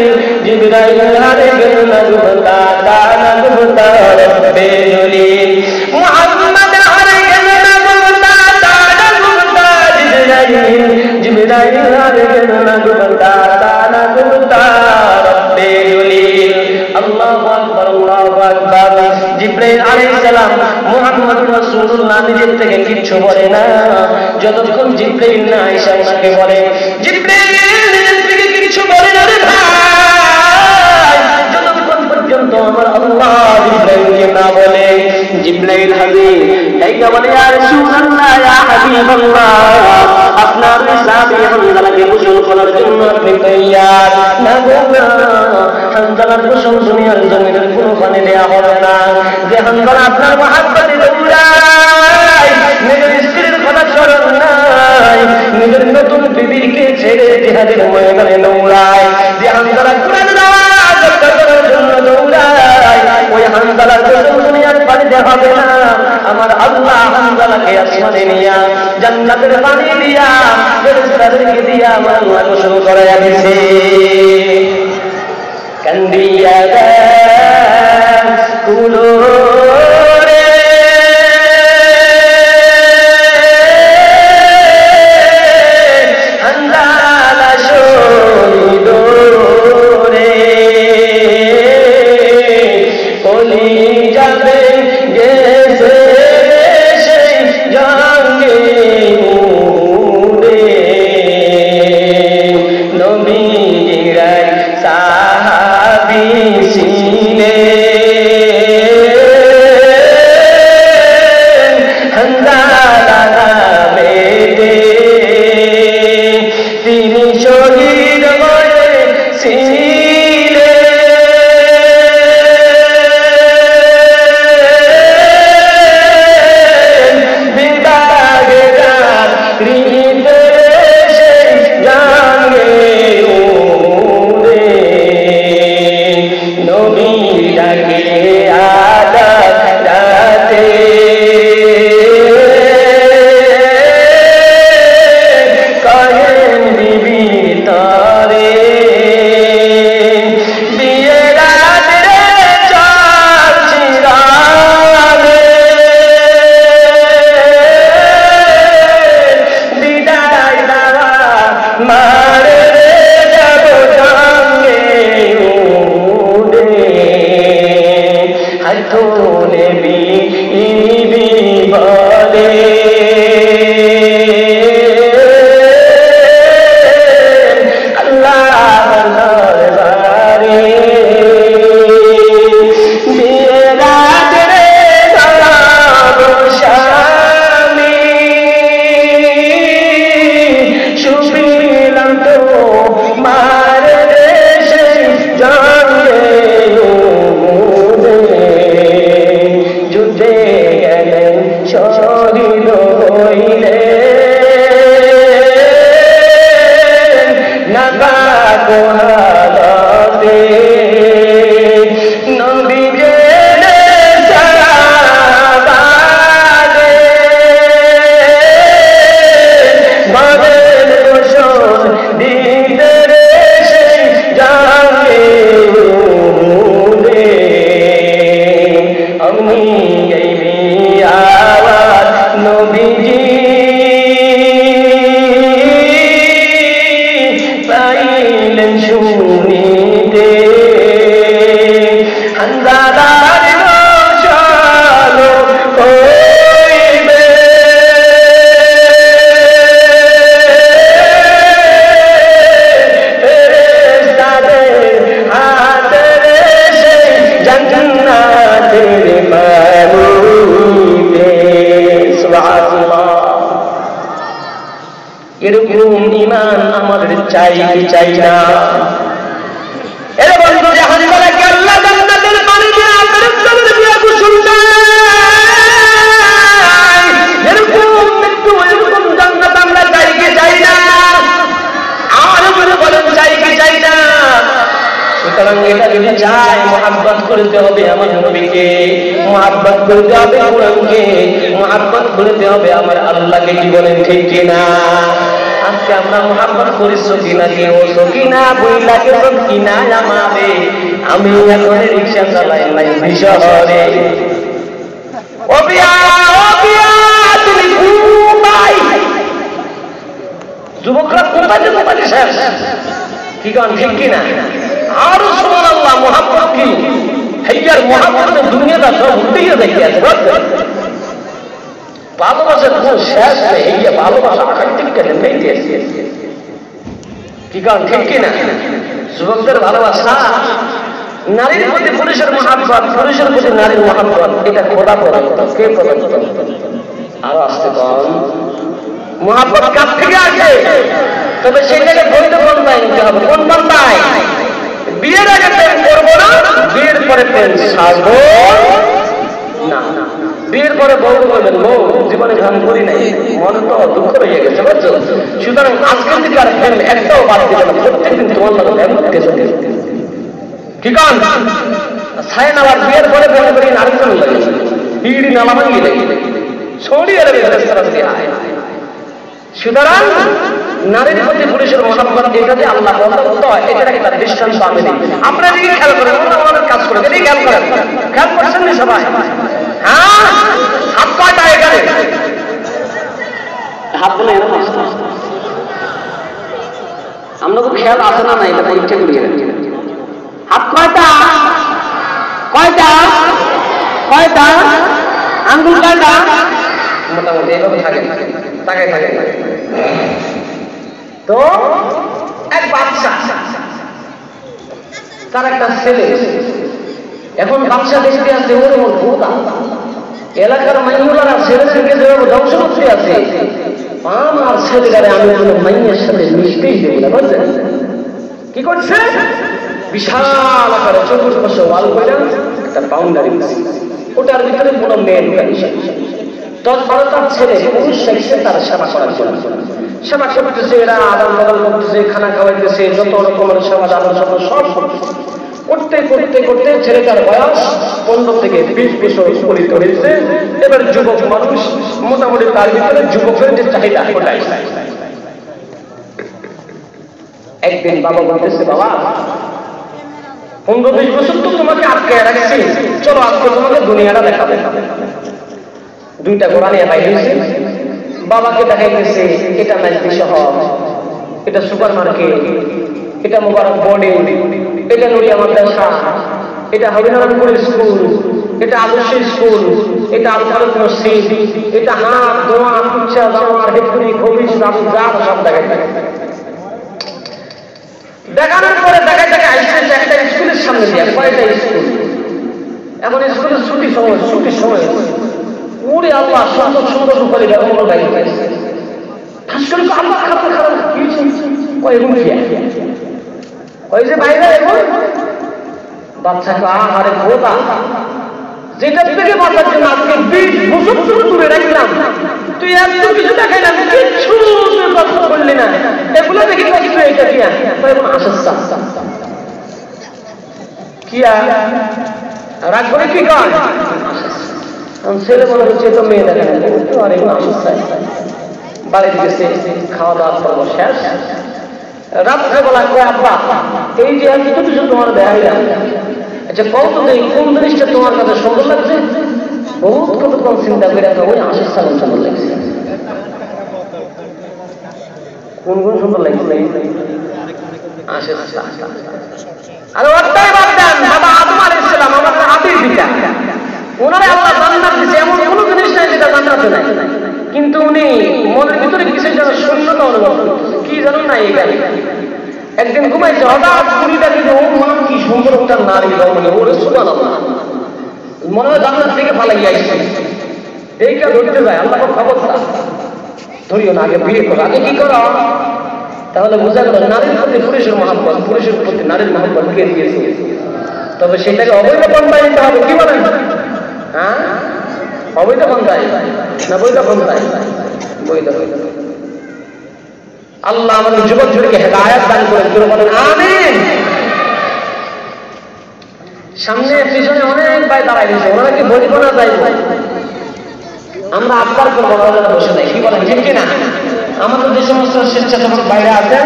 জিবরাইল হয়ে গেছেন নবুতা, তার নবুতা রব্বে জলিল, মুহাম্মদ হয়ে গেছেন নবুতা, তার নবুতা জিবরাইল, জিবরাইল হয়ে গেছেন নবুতা, তার নবুতা রব্বে জলিল। আল্লাহু আকবার, আল্লাহু আকবার। জিবরাইল আলাইহিস সালাম মুহাম্মদুর রাসূলুল্লাহ নিজের থেকে কিচ্ছু বলে না, যতক্ষণ জিবরাইল না এসে ওনাকে বলে। জিবরাইল নিজের থেকে কিচ্ছু বলে না রে ভাই, যতক্ষণ পর্যন্ত আমার আল্লাহ জিবরাইলকে না বলে। জিবরাইল হাজির এইটা বলে, ইয়া রাসূলুল্লাহ, ইয়া হাবিবাল্লাহ, আপনার সাহাবী হামজালাকে গোসল করার জন্য আপনি তৈয়ার? না গো না, হামজালার গোসল দুনিয়ার জমিনের কোনো পানি দেয়া হবে না। যে হামজালা আপনার মহাব্বতে দৌড়ায়, নিজের স্ত্রীর কথা স্মরণ নাই, নিজের নতুন বিবিকে ছেড়ে জিহাদের ময়দানে দৌড়ায়, যে হামজালা কুরআন নামাজ করার জন্য দৌড়ায়, ওই হামজালার গোসল দুনিয়ার পানিতে হবে না। আমার আল্লাহ হামজালাকে আসমানে নিয়া জান্নাতের পানি দিয়া ফেরেশতাদেরকে দিয়া আমার আল্লাহ গোসল করাইয়া দিয়েছে। কান্দিয়া কুলো রে হামজালা শহীদ রে, কলি যাবে গেছে সেই জঙ্গে উড়ে, নবীর সাহাবী ছিলেন হামজালা নামেতে, তিনি শহীদ হয়েছিলেন। বিদাগে রাত্রিতে সেই জঙ্গে উড়ে, নবীর ডাকে আদাতে কহেন বিবি তরে, বিয়ে রাত্রে চার চিরাগে, বিদায় দেওয়া মারে যাব জঙ্গে উড়ে, হাত নেবি বলে আল্লাহর দরবারে, বিয়ে রাত্রে যাব স্বামী, শুনিলাম তো মার দেশে জঙ্গে উড়ে, যুদ্ধে গেলেন শহীদ হইলেন নাপাক হালতে, নবীজের সাহাবাগে বাদের গোসল দিতে রে সেই জঙ্গে উড়ে, আমি গাইবি আওয়াজ নবীজি পাইলেন শুনিতে, হামজালার গোসল হইবে, ফেরেশতাদের হাতে সেই জান্নাতের পানিতে। সুবহানাল্লাহ। এরকম ঈমান আমাদের চাই কি চাই না? এর বন্ধু জাহান্নামকে আল্লাহ জান্নাতের পানি দিয়ে ফেরেশতাদের দিয়ে গোসল দেয়। এরকম মৃত্যু, এরকম জান্নাত আমরা চাই কি চাই না? আর বলেন চাই কি চাই না? সুতরাং এটা যদি চাই, মুহাব্বত করতে হবে আমার নবীকে, মুহাব্বত করতে হবে কোরআনকে, মুহাব্বত করতে হবে আমার আল্লাহকে। কি বলেন ঠিক কিনা? আজকে আমরা মুহাব্বত করি সকিনা কে, ও সকিনা বইলা কে সকিনা আমাবে, আমি এখন রিকশা চালাই নাই শহরে। ও বিয়া তুমি ঘুমাই, যুবকরা কোথায় যেতে পারে শেষ? কি গান ঠিক কিনা? আর সুবহানাল্লাহ, মুহাব্বত কি? হেয়ার মহাব্বতের দুনিয়াটা সব উল্টিয়ে দেখে আছে বুঝছেন ভালোবাসার কোনো শেষ নেই হেয়া ভালোবাসা আকাঙ্ক্ষিক কেটে নেই দিয়েছে কি কারণ ঠিক কিনা যুবকদের ভালোবাসা নারীর প্রতি পুরুষের মহাব্বত পুরুষের প্রতি নারীর মহাব্বত এটা খোদা প্রদান কে প্রদান করে আরো আসতে কম মহাব্বত কার থেকে আসে তবে সেটাকে বৈধ পন্থায় নিতে হবে কোন পন্থায় বিয়ের আগে প্রেম করবো না বিয়ের পরে প্রেম সাজবো না বিয়ের পরে বউ বলবেন বউ জীবনে ধ্যান করি নাই মনে তো দুঃখ হয়ে গেছে বুঝছো সুতরাং আজকের দিকে আর প্রেম একটাও বাদ দিবে না প্রত্যেকদিন তোমার মতো প্রেম করতে চলে কি কারণ ছায় নামার বিয়ের পরে প্রেম করি আরেকজন লাগে বিড়ি নামা ভাঙি লাগে ছড়িয়ে দেবে সুতরাং নারীর প্রতি পুরুষের মহাব্বত এটা যে আল্লাহ বন্ধ এটার একটা দৃষ্টান্ত আমি দিই আপনারা দিকে খেয়াল করেন আমাদের কাজ করে এটাই খেয়াল করেন খেয়াল করছেন না সবাই হ্যাঁ হাত কয়টা এখানে হাত বলে আমরা তো খেয়াল আছে না এটা পরীক্ষা করি হাত কয়টা কয়টা কয়টা আঙ্গুল কয়টা মোটামুটি এভাবে থাকে তাকে থাকে তো এক বাচ্চা তার একটা ছেলে এখন বাচ্চা দেখতে আছে ওর ভূত এলাকার মাইনুলারা ছেলেদেরকে যেভাবে ধ্বংস করতে আছে আমার ছেলেটারে আমি আমার মাইনের সাথে মিশতেই দেব না বুঝলেন কি করছে বিশাল আকারে চতুর্পাশে ওয়াল করে একটা বাউন্ডারি ওটার ভিতরে কোনো মেয়ে ঢুকানি 10-12টা ছেলে পুরুষ সেক্সে তার সেবা করার জন্য সেবা করতেছে এরা আদান বদল করতেছে খানা খাওয়াইতেছে যত রকমের সেবা দাবার জন্য সব করতে করতে করতে ছেলেটার বয়স 15 থেকে 20 বছর উপনীত হয়েছে এবার যুবক মানুষ মোটামুটি তার ভিতরে যুবকের যে চাহিদা ওটাই একদিন বাবা বলতেছে বাবা 15-20 বছর তো তোমাকে আটকে রাখছি চলো আজকে তোমাকে দুনিয়াটা দেখাবে দুইটা ঘোড়া নিয়ে বাইরে হয়েছে বাবাকে দেখাইতেছে এটা নাইটি শহর এটা সুপার মার্কেট এটা মোবারক বোর্ডিং এটা নুরিয়া মাদ্রাসা এটা হরিনারায়ণপুর স্কুল এটা আদর্শ স্কুল এটা আল ফারুক মসজিদ এটা হাত দোয়া পুচ্ছা জামার হেফুরি খবিস রামজান সব দেখানোর পরে দেখাই আসতেছে একটা স্কুলের সামনে দিয়ে কয়টা স্কুল এখন স্কুলের ছুটির সময় ওরে আল্লাহ সুন্দর সুন্দর উপরে ব্যবহার গাড়ি পাইছে আসলে তো আল্লাহ খারাপ খারাপ কি কয় রুম ওই যে বাইরে এখন বাচ্চাকে আহারে খোদা যেটা থেকে বাঁচার জন্য আজকে 20 বছর ধরে দূরে রাখলাম তুই এত কিছু দেখাই না কিচ্ছু কষ্ট করলি না এগুলো দেখি কষ্ট এটা কি এখন আসার কি রাগ করে কি কয় ছেলে মনে হচ্ছে তো মেয়ে দেখে আর এগুলো আসার বাড়িতে গেছে খাওয়া দাওয়া করবো শেষ রাত্রেবেলা কয় আব্বা এই যে এত কিছু তোমার দেখাইলাম আচ্ছা কত কোন জিনিসটা তোমার কাছে সুন্দর লাগছে বহুত কতক্ষণ চিন্তা করে ওই আশিস সালাম সুন্দর লাগছে কোন সুন্দর লাগছে আরে ওটাই বাদ বাবা আদম আলাইহিস সালাম আমাদের আদির পিতা ওনারে আল্লাহ জান্নাত দিয়েছে এমন কোনো জিনিস নাই যেটা জান্নাতে নাই কিন্তু উনি মনের ভিতরে কিছু যেন শূন্যতা অনুভব কি জানেন না এই গাড়ি একদিন ঘুমাইছে হঠাৎ কুড়িটা কিন্তু ও মনে কি সুন্দর একটা নারী মানে ওরে সুবহানাল্লাহ মনে হয় জান্নাত থেকে ফালাই আইছে এইটা ধরতে যায় আল্লাহ খবর ধরিও না আগে বিয়ে করো আগে কি করো তাহলে বোঝা গেল নারীর প্রতি পুরুষের মহাব্বত পুরুষের প্রতি নারীর মহাব্বত কে দিয়েছে তবে সেটাকে অবৈধ পন্থায় নিতে হবে কি বলেন হ্যাঁ অবৈধ পন্থায় না বৈধ পন্থায় বৈধ আল্লাহ আমাদের যুবক যুবতীকে হেদায়েত দান করেন জোরে বলেন আমিন সামনে পিছনে অনেক ভাই দাঁড়াই দিয়েছে ওনারা কি বলবো না যাইব আমরা আবদার করবো ওনারা বসে নাই কি বলেন ঠিক কিনা আমাদের যে সমস্ত স্বেচ্ছাসেবক বাইরে আছেন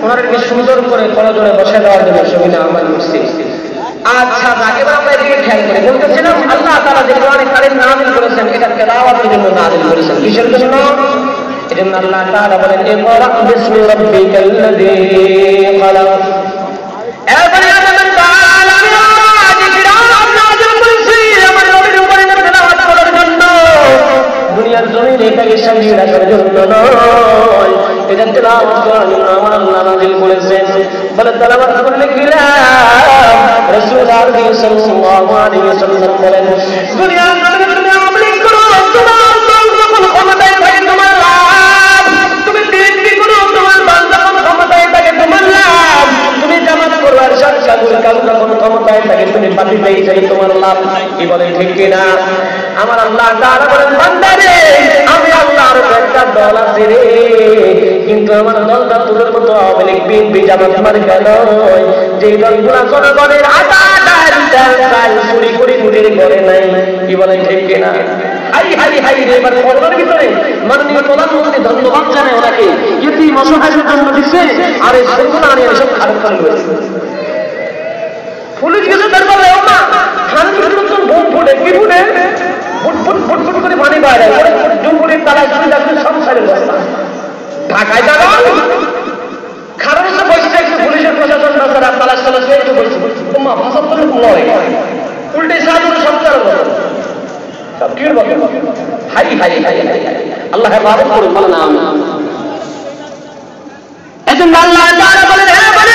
ওনাদেরকে সুন্দর করে কলেজে বসে দেওয়ার জন্য সুবিধা আমার করছি আচ্ছা এবার আমরা এদিকে খেয়াল করি বলতেছিলাম আল্লাহ তাআলা যে কোরআনে কারীম নাযিল করেছেন এটা তেলাওয়াতের জন্য নাযিল করেছেন কিসের জন্য এজন্য আল্লাহ তাআলা বলেন ইকরা বিসমি রাব্বিকাল্লাযী খালাক এবারে আল্লাহ তাআলা আজ বিরাট সাজিয়ে রাখার জন্য নয়, এটা তেলাওয়াত করার জন্য আমার আল্লাহ নাযিল করেছেন। বলে তেলাওয়াত করলে কি লাভ? রাসূল আরবি সাল্লাল্লাহু আলাইহি ওয়াসাল্লাম বলেন, দুনিয়ার জমিনে তুমি আমল করো, তোমার দল যখন ক্ষমতায় থাকে তোমার লাভ। তুমি দিন করো, তোমার দল যখন ক্ষমতায় থাকে তোমার লাভ। তুমি জামাত করো আর সাতকাগুল কাজ যখন ক্ষমতায় থাকে তুমি পাতি পেয়ে যাই তোমার লাভ। কি বলেন ঠিক কিনা? আমার আল্লাহ তাআলা বলেন, বান্দারে আমি আল্লাহর একটা দল আছে রে, কিন্তু আমার দলটা তোদের মতো আওয়ামী লীগ বিএনপি জামাত মার্কা নয়, যে দলগুলা জনগণের আদায় চাল চুরি করে মুড়িয়ে করে নাই। কি বলেন ঠিক কিনা? হাই হাই হাই রে, এবার করোনার ভিতরে মাননীয় প্রধানমন্ত্রী ধন্যবাদ জানায় ওনাকে, ইতিম অসহায়ের জন্য দিচ্ছে, আর এই সরকার আনিয়ে এসব খারাপ করে রয়েছে। পুলিশ গেছে দরবারে, ও মা খান কিন্তু বোম ফুটে কি ফুটে ফুট ফুট ফুট ফুট করে পানি বাইরে ওরে জঙ্গলের তালায় শুনে যাচ্ছে সংসারের বস্তা ঢাকায় যাবে খারাপ এসে বসছে একটু পুলিশের প্রশাসন তারা তালাশ তালাশ করে একটু বসছে মা ভাষা তো নয় উল্টে সাহায্য সবটার বলো সব কি বলে হাই হাই হাই হাই আল্লাহ হেফাজত করুন বলে না আমি এজন্য আল্লাহ তাআলা বলেন হে বলে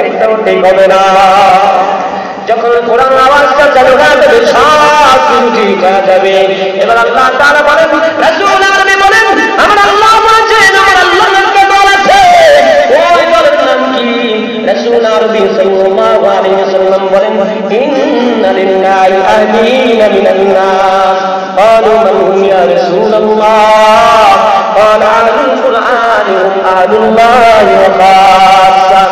একটাও ঠিক হবে না। যখন কোরআন আওয়াজটা চালু হয়ে যাবে সব কিছু ঠিক হয়ে যাবে। এবার আল্লাহ তাআলা বলেন, রাসূল আরবি বলেন, আমার আল্লাহ বলেন, আমার আল্লাহর একটা দল আছে, ওই দলের নাম কি? রাসূল আরবি সাল্লাল্লাহু আলাইহি ওয়াসাল্লাম বলেন, ইন্না লিল্লাহি আহলিনা মিনান নাস ক্বালু মান হুম ইয়া রাসূলুল্লাহ ক্বালা আহলুল কুরআন হুম আহলুল্লাহি ওয়া খাসসা।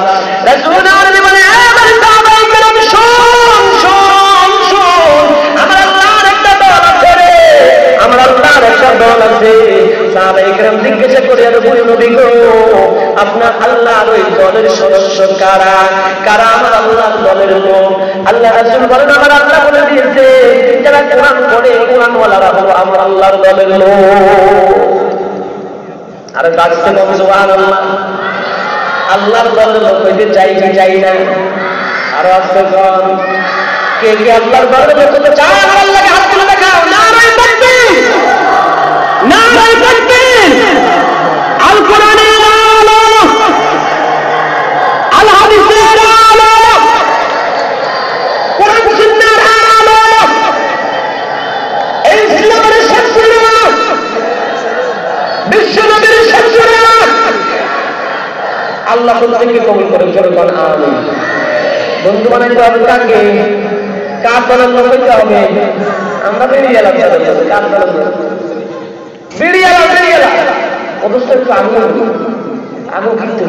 রাসূল আরবি বলেন, আমার সাহাবায়ে কেরাম শুন শুন শুন, আমার আল্লাহর একটা দল আছে রে, আমার আল্লাহর একটা দল আছে। সাহাবায়ে কেরাম জিজ্ঞাসা করে আর বলি নবী গো আপনার আল্লাহর ওই দলের সদস্য কারা? কারা আমার আল্লাহর দলের লোক? আল্লাহ রাসূল বলেন, আমার আল্লাহ বলে দিয়েছে যারা কোরআন পড়ে কোরআনওয়ালারা হলো আমার আল্লাহর দলের লোক। আর ডাকতে হবে সুবহানাল্লাহ। আল্লাহর দলের লোক হইতে চাই কি চাই না? আর আজকে কোন কে কে আল্লাহর দলের লোক হতে চায়? আমার আল্লাহকে হাত তুলে দেখাও। নারায়ে তাকবীর, নারায়ে তাকবীর। আল কোরআনের আলো, আল হাদিসের আলো, কোরআন সুন্নাহর আলো, ইসলামের শাসনা, বিশ্বনবীর শাসনা। আল্লাহ প্রত্যেককে কবুল করেন, জোরে বলেন আমিন। বন্ধু বানাইতে হবে কাকে? কার দলের লোক হইতে হবে? আমরা বেরিয়ে এলাম, কার দলের লোক? বেরিয়ে এলাম, বেরিয়ে এলাম। অথচ একটু আগুন খাইতে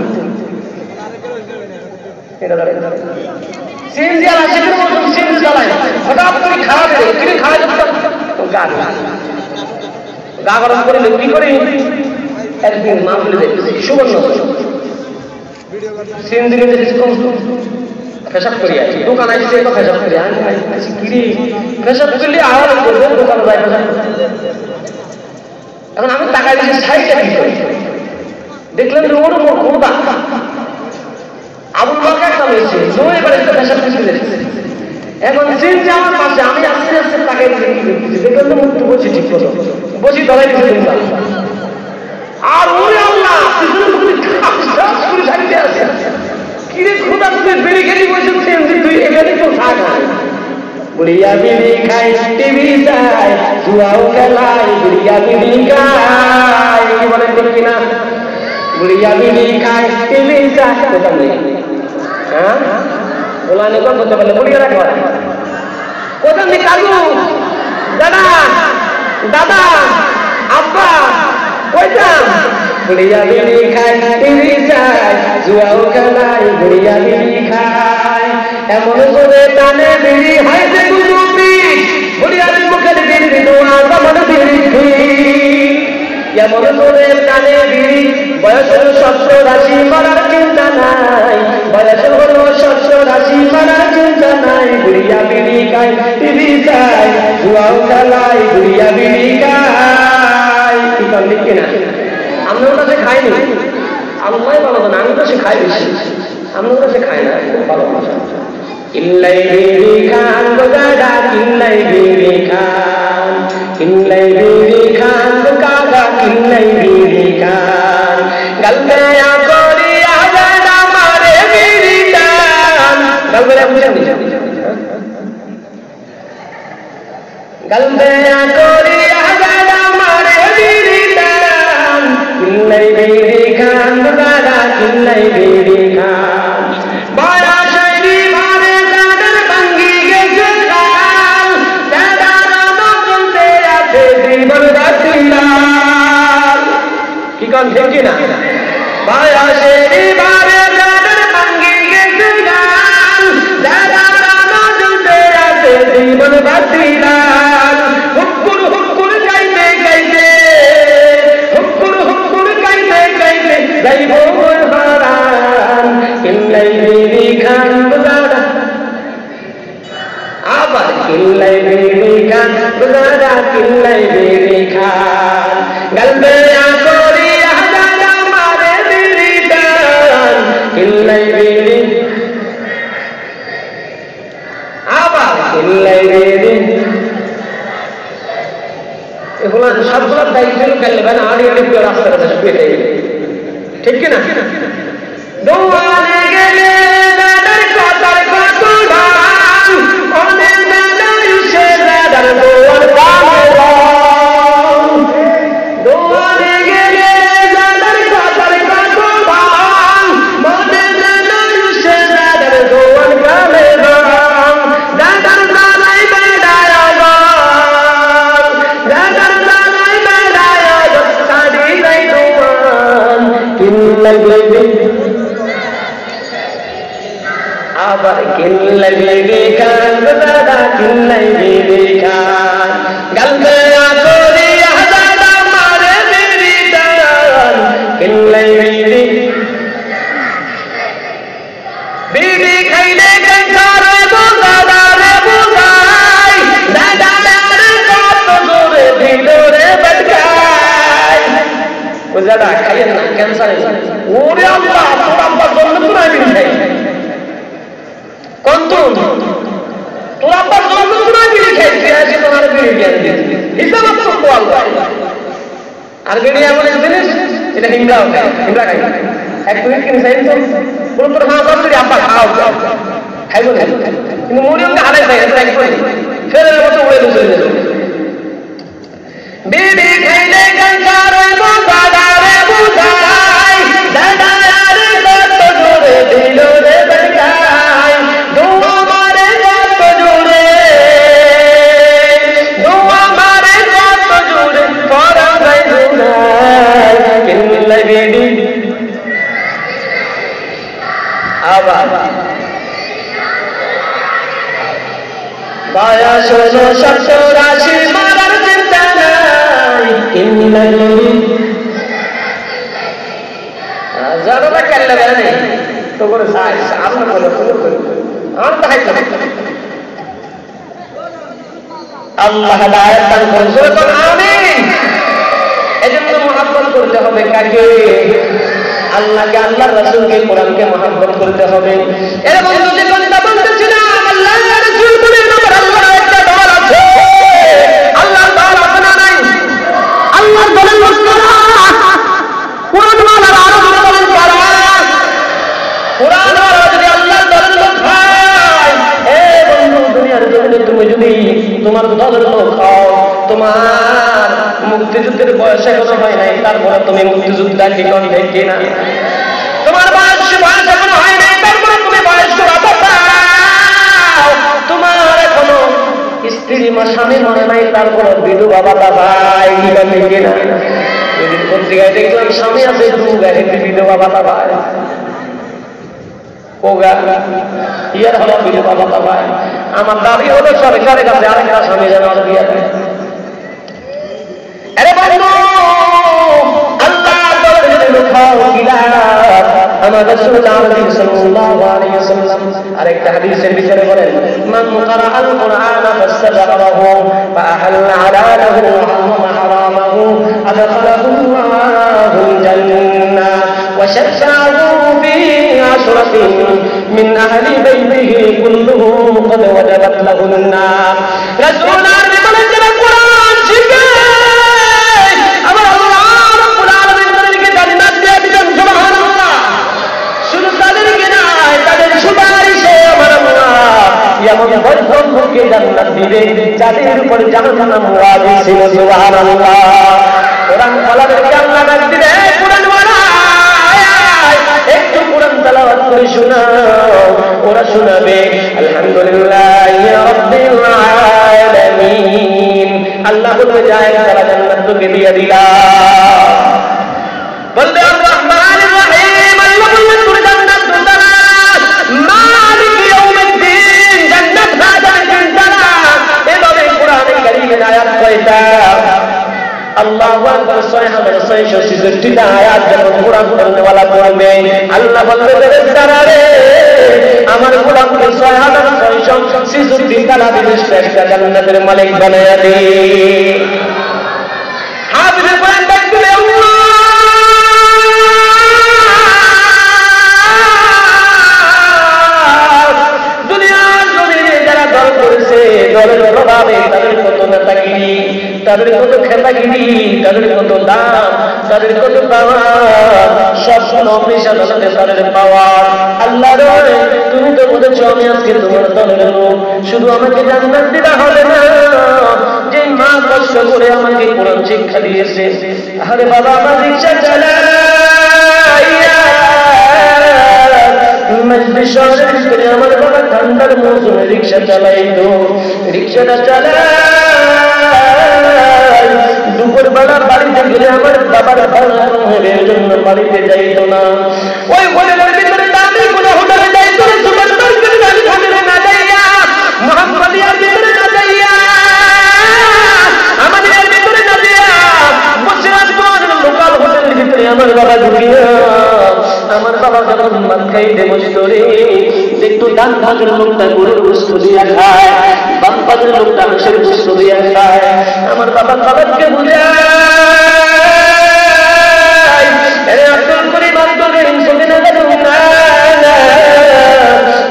সিএনজি আর আশিকের মতন সিএনজি চালায়, হঠাৎ করে খাওয়া দেবে, কিনে খাওয়া যাবে গা গরম করে কি করে একদিন মা বলে দেবে সুবর্ণ সিএনজি নিতে ফেসাব করি আছে দোকান আসছে তো ফেসাব করি কিরে ফেসাব করলে আওয়াজ করবে দোকানে যায় ফেসাব। এখন আমি টাকা দিয়েছি সাইডটা কি করি দেখলেন যে ওর কোনটা আবুল বাকার নাম হয়েছে জোরে এবার একটা ফেসাব করে দিয়েছে। এখন সিএনজি আমার পাশে, আমি আস্তে আস্তে টাকা দিয়েছি দেখলেন তো মুক্তি বসি ঠিক মতো বসি ধরাই দিয়েছে আর ওরে আল্লাহ করে ছাড়িতে আছে কিরে খোদা তুই বেড়ে গেলি বলছেন সিএনজি তুই এখানে তো থাক বুড়িয়া বিড়ি খাই টিভি চাই জুয়াও খেলাই বুড়িয়া বিড়ি খাই কি বলেন ঠিক কিনা? বুড়িয়া বিড়ি খাই টিভি চাই কোথাও নেই। হ্যাঁ ওলা নেই করতে পারলে বুড়িয়া রাখবা কোথাও নেই। কালু দাদা দাদা আব্বা কইতাম বুড়িয়া বিড়ি খাই টিভি চাই জুয়াও খেলাই বুড়িয়া বিড়ি খাই এমন করে টানে বিড়ি হয় যে গুরুপি বুড়িয়ার মুখের বিড়ি দোয়া আমার বিড়ি এমন করে টানে বিড়ি বয়স হলো 70-80 মারার চিন্তা নাই বয়স হলো 70-80 মারার চিন্তা নাই বুড়িয়া বিড়ি খাই টিভি চাই জুয়াও খেলাই বুড়িয়া বিড়ি খাই কি বললি কিনা? আমরা ওটা সে খাইনি আল্লাহ ভালো না আমি তো সে খাই বেশি আমরা ওটা সে খাই না ভালো কিল্লাই বিড়ি খান গো দাদা কিল্লাই বিড়ি খান, কিল্লাই বিড়ি খান গো কাকা কিল্লাই বিড়ি খান, গলবে করিয়া দাদা মারে বিড়ি টান, গলবে বুঝেন গলবে করিয়া দাদা মারে বিড়ি টান, কিল্লাই বিড়ি খান গো দাদা কিল্লাই বিড়ি খান, বয়সী ভারে দাদার ভাঙ্গি গেছে কাল, দাদার নাম চলতে আছে জীবন রাখিলাম, কি কোন ঠিক না? বয়সী ভারে দাদার ভাঙ্গি গেছে কাল, দাদার নাম চলতে আছে জীবন রাখিলাম, হুক্কুর হুক্কুর গাইতে গাইতে, হুক্কুর হুক্কুর গাইতে গাইতে যাইব হারান, কিল্লাই বিড়ি খান দাদা, আবার কিল্লাই বিড়ি খান দাদা কিল্লাই বিড়ি খান, গলবে করিয়া দাদা মারে বিড়ি টান, কিল্লাই বিড়ি আবার কিল্লাই বিড়ি, এগুলো সবগুলোর দায়িত্ব গেলে না আড়ি আড়ি রাস্তার কাছে শুয়ে থাকে, ঠিক কিনা? দোয়ানে গেলে দাদার কথার কত দাম, অনেক দাদা সে দাদার দোয়ার কামে দাম, দোয়ানে গেলে দাদার কথার কত দাম, অনেক দাদা সে দাদার দোয়ার কামে দাম, দাদার দাদাই বেড়ায় গান, দাদার দাদাই বেড়ায় গান, সারি নাই দোয়ান, কিল্লাই বিড়ি আবার কিল্লাই বিড়ি খান দাদা কিল্লাই বিড়ি খান, গলবে করিয়া দাদা মারে বিড়ি টান, কিল্লাই বিড়ি, বিড়ি খাইলে ক্যান্সার দাদা রে বুঝাই, দাদা রে কত জোরে ভিতরে বেটকায়, ও দাদা খাইয়েন না ক্যান্সারে, ওরে আল্লাহ তোর আব্বার জন্য তোরা বিড়ি খাই কন্তন, তোর আব্বার জন্য তোরা বিড়ি খাইছে আজকে তোমার বিড়ি জ্ঞান দিয়েছে হিসাব তো কোয়াল, আর বিড়ি এমন এক জিনিস এটা হিংড়াও খায়, হিংড়া খাই এক মিনিট কিনে চাই তো পুরো তোর খাওয়া করতে আব্বা খাওয়া খাইব না, কিন্তু মরিয়মকে হারাই খাই এটা এক করে ফেরের মতো উড়ে চলে যেত, বিড়ি খাইলে ক্যান্সার হইব দাদা রে বুঝাই, দাদা রে কত জোরে দিল রে বেটকাই, দোয়া মারে কত জোরে, দোয়া মারে কত জোরে পড়া যায় জোনাই, কিল্লাই বিড়ি আবার বয়স হলো 70-80 মারার চিন্তা নাই, কিল্লাই বিড়ি যারা কেল্লা বেড়ে তো করে সাই আমরা বলে আমার তো হাইতে আল্লাহ হেদায়েত দান করুন, বলুন আমিন। এজন্য মহব্বত করতে হবে কাকে? আল্লাহকে, আল্লাহর রাসূলকে, কোরআনকে মহব্বত করতে হবে। এর বন্ধু যে কথা বলতেছিলাম, আল্লাহর রাসূল বলেন আমার আল্লাহর একটা দল আছে, আল্লাহর দল আছে না নাই? আল্লাহর দলের লোকেরা কোরআন মানার আরো বলেন কারা? কোরআন আর যদি আল্লাহর দলের লোক হয়, এ বন্ধু দুনিয়ার জমিনে তুমি যদি তোমার দলের লোক হও, তোমার মুক্তিযুদ্ধের বয়স এখনো হয় নাই, তারপরে তুমি মুক্তিযোদ্ধা কি কোন ঠিক কিনা? তোমার বয়স এখনো হয় নাই, তারপরে তুমি বয়স তোমার এখনো স্ত্রী মা স্বামী মনে নাই, তারপরে বিধবা বাবা ভাই ঠিক কিনা? এদিন পত্রিকায় দেখলাম স্বামী আছে দু গাড়ি বিধবা বাবা ভাই, ইয়ার হলো বিধবা বাবা ভাই। আমার দাবি হলো সরকারের কাছে আরেকটা স্বামী যেন আর বিয়ে দেয়। আরে বন্ধু আল্লাহ আমার রাসূল সাল্লাল্লাহু আলাইহি ওয়াসাল্লাম আরেকটা হাদিসের ভিতরে বলেন, মান ক্বারাআল কুরআনা ফাসতাগফারাহু ফাআহাল্লা হালালাহু ওয়া হারামা হারামাহু আদখালাহুল্লাহুল জান্নাহ ওয়া শাফা'াহু ফি আশরাতিন মিন আহলি বাইতিহি কুল্লুহুম ক্বাদ ওয়াজাবাত লাহুন নার। রাসূল আরবি বলেন যারা কোরআন শিখে আমার আল্লাহ রাব্বুল আলামিন তাদেরকে জান্নাত দিয়ে দিবেন। সুবহানাল্লাহ। শুধু তাদেরকে নয়, তাদের সুপারিশে আমার আল্লাহ এমন বৈধকে জান্নাত দিবে যাদের উপর জাহান্নাম ওয়াজিব ছিল। সুবহানাল্লাহ। কোরআন ওয়ালাদেরকে আল্লাহ ডাক দিবে, কোরআন ওয়ালা একটু কোরআন তেলাওয়াত করে শোনাও। ওরা শোনাবে আলহামদুলিল্লাহি রাব্বিল আলামিন। আল্লাহ বলবে যায় তারা জান্নাত তোকে দিয়ে দিলাম। বলবে আর রহমানির রহিম, আল্লাহ বলবে তোর জান্নাত দুতারা। মালিক ইয়াউমিদ্দিন, জান্নাত হাজার তিনতারা। এভাবে কোরআনে কারীমের আয়াত কয়টা? আল্লাহু আকবার 6666টা আয়াত যখন কোরআন পড়নেওয়ালা পড়বে, আল্লাহ বলবে ফেরেশতারা রে আমার গোলামকে 6666 তালা বিশিষ্ট একটা জান্নাতের মালিক বানায়া দে। হাফিজে কোরআন ডাকবে আল্লাহ দুনিয়ার জমিনে যারা দল করেছে, দলের প্রভাবে তাদের কত নেতাগিরি, তাদের কত খেতাগিরি, তাদের কত দাম, তাদের কত পাওয়ার, সব অফিস আদালতে তাদের পাওয়ার। আল্লাহ রে তুমি তো বলেছো আমি আজকে তোমার দলের লোক, শুধু আমাকে জান্নাত দিতে হবে না, যে মা কষ্ট করে আমাকে কোরআন শিক্ষা দিয়েছে। আরে বাবা আমার রিকশা চালাইয়া মজলিস শহরের ভিতরে আমার বাবা ঠান্ডার মৌসুমে রিকশা চালাইতো। রিকশাটা চালাই দুপুরবেলা বাড়িতে গেলে আমার বাবার ভাড়া হবে, এই জন্য বাড়িতে যাইতো না। ওই হোটেলের ভিতরে দামি কোনো হোটেলে যাইতো না, সুপার মার্কেটে দামি হোটেলে না যাইয়া, মোহাম্মদিয়ার ভিতরে না যাইয়া, আমাদের ভিতরে না যাইয়া, মুসলিমগঞ্জ লোকাল হোটেলের ভিতরে আমার বাবা ঢুকিয়া, আমার বাবা যখন ভাত খাইতে বসতো রে, একটু ডান ভাগের লোকটা গরুর গোশত দিয়া খায়, বাম ভাগের লোকটা হাঁসের গোশত দিয়া খায়। আমার বাবা খাবারকে বুঝায় আব্দুল করিম আব্দুল রহিম সঙ্গে না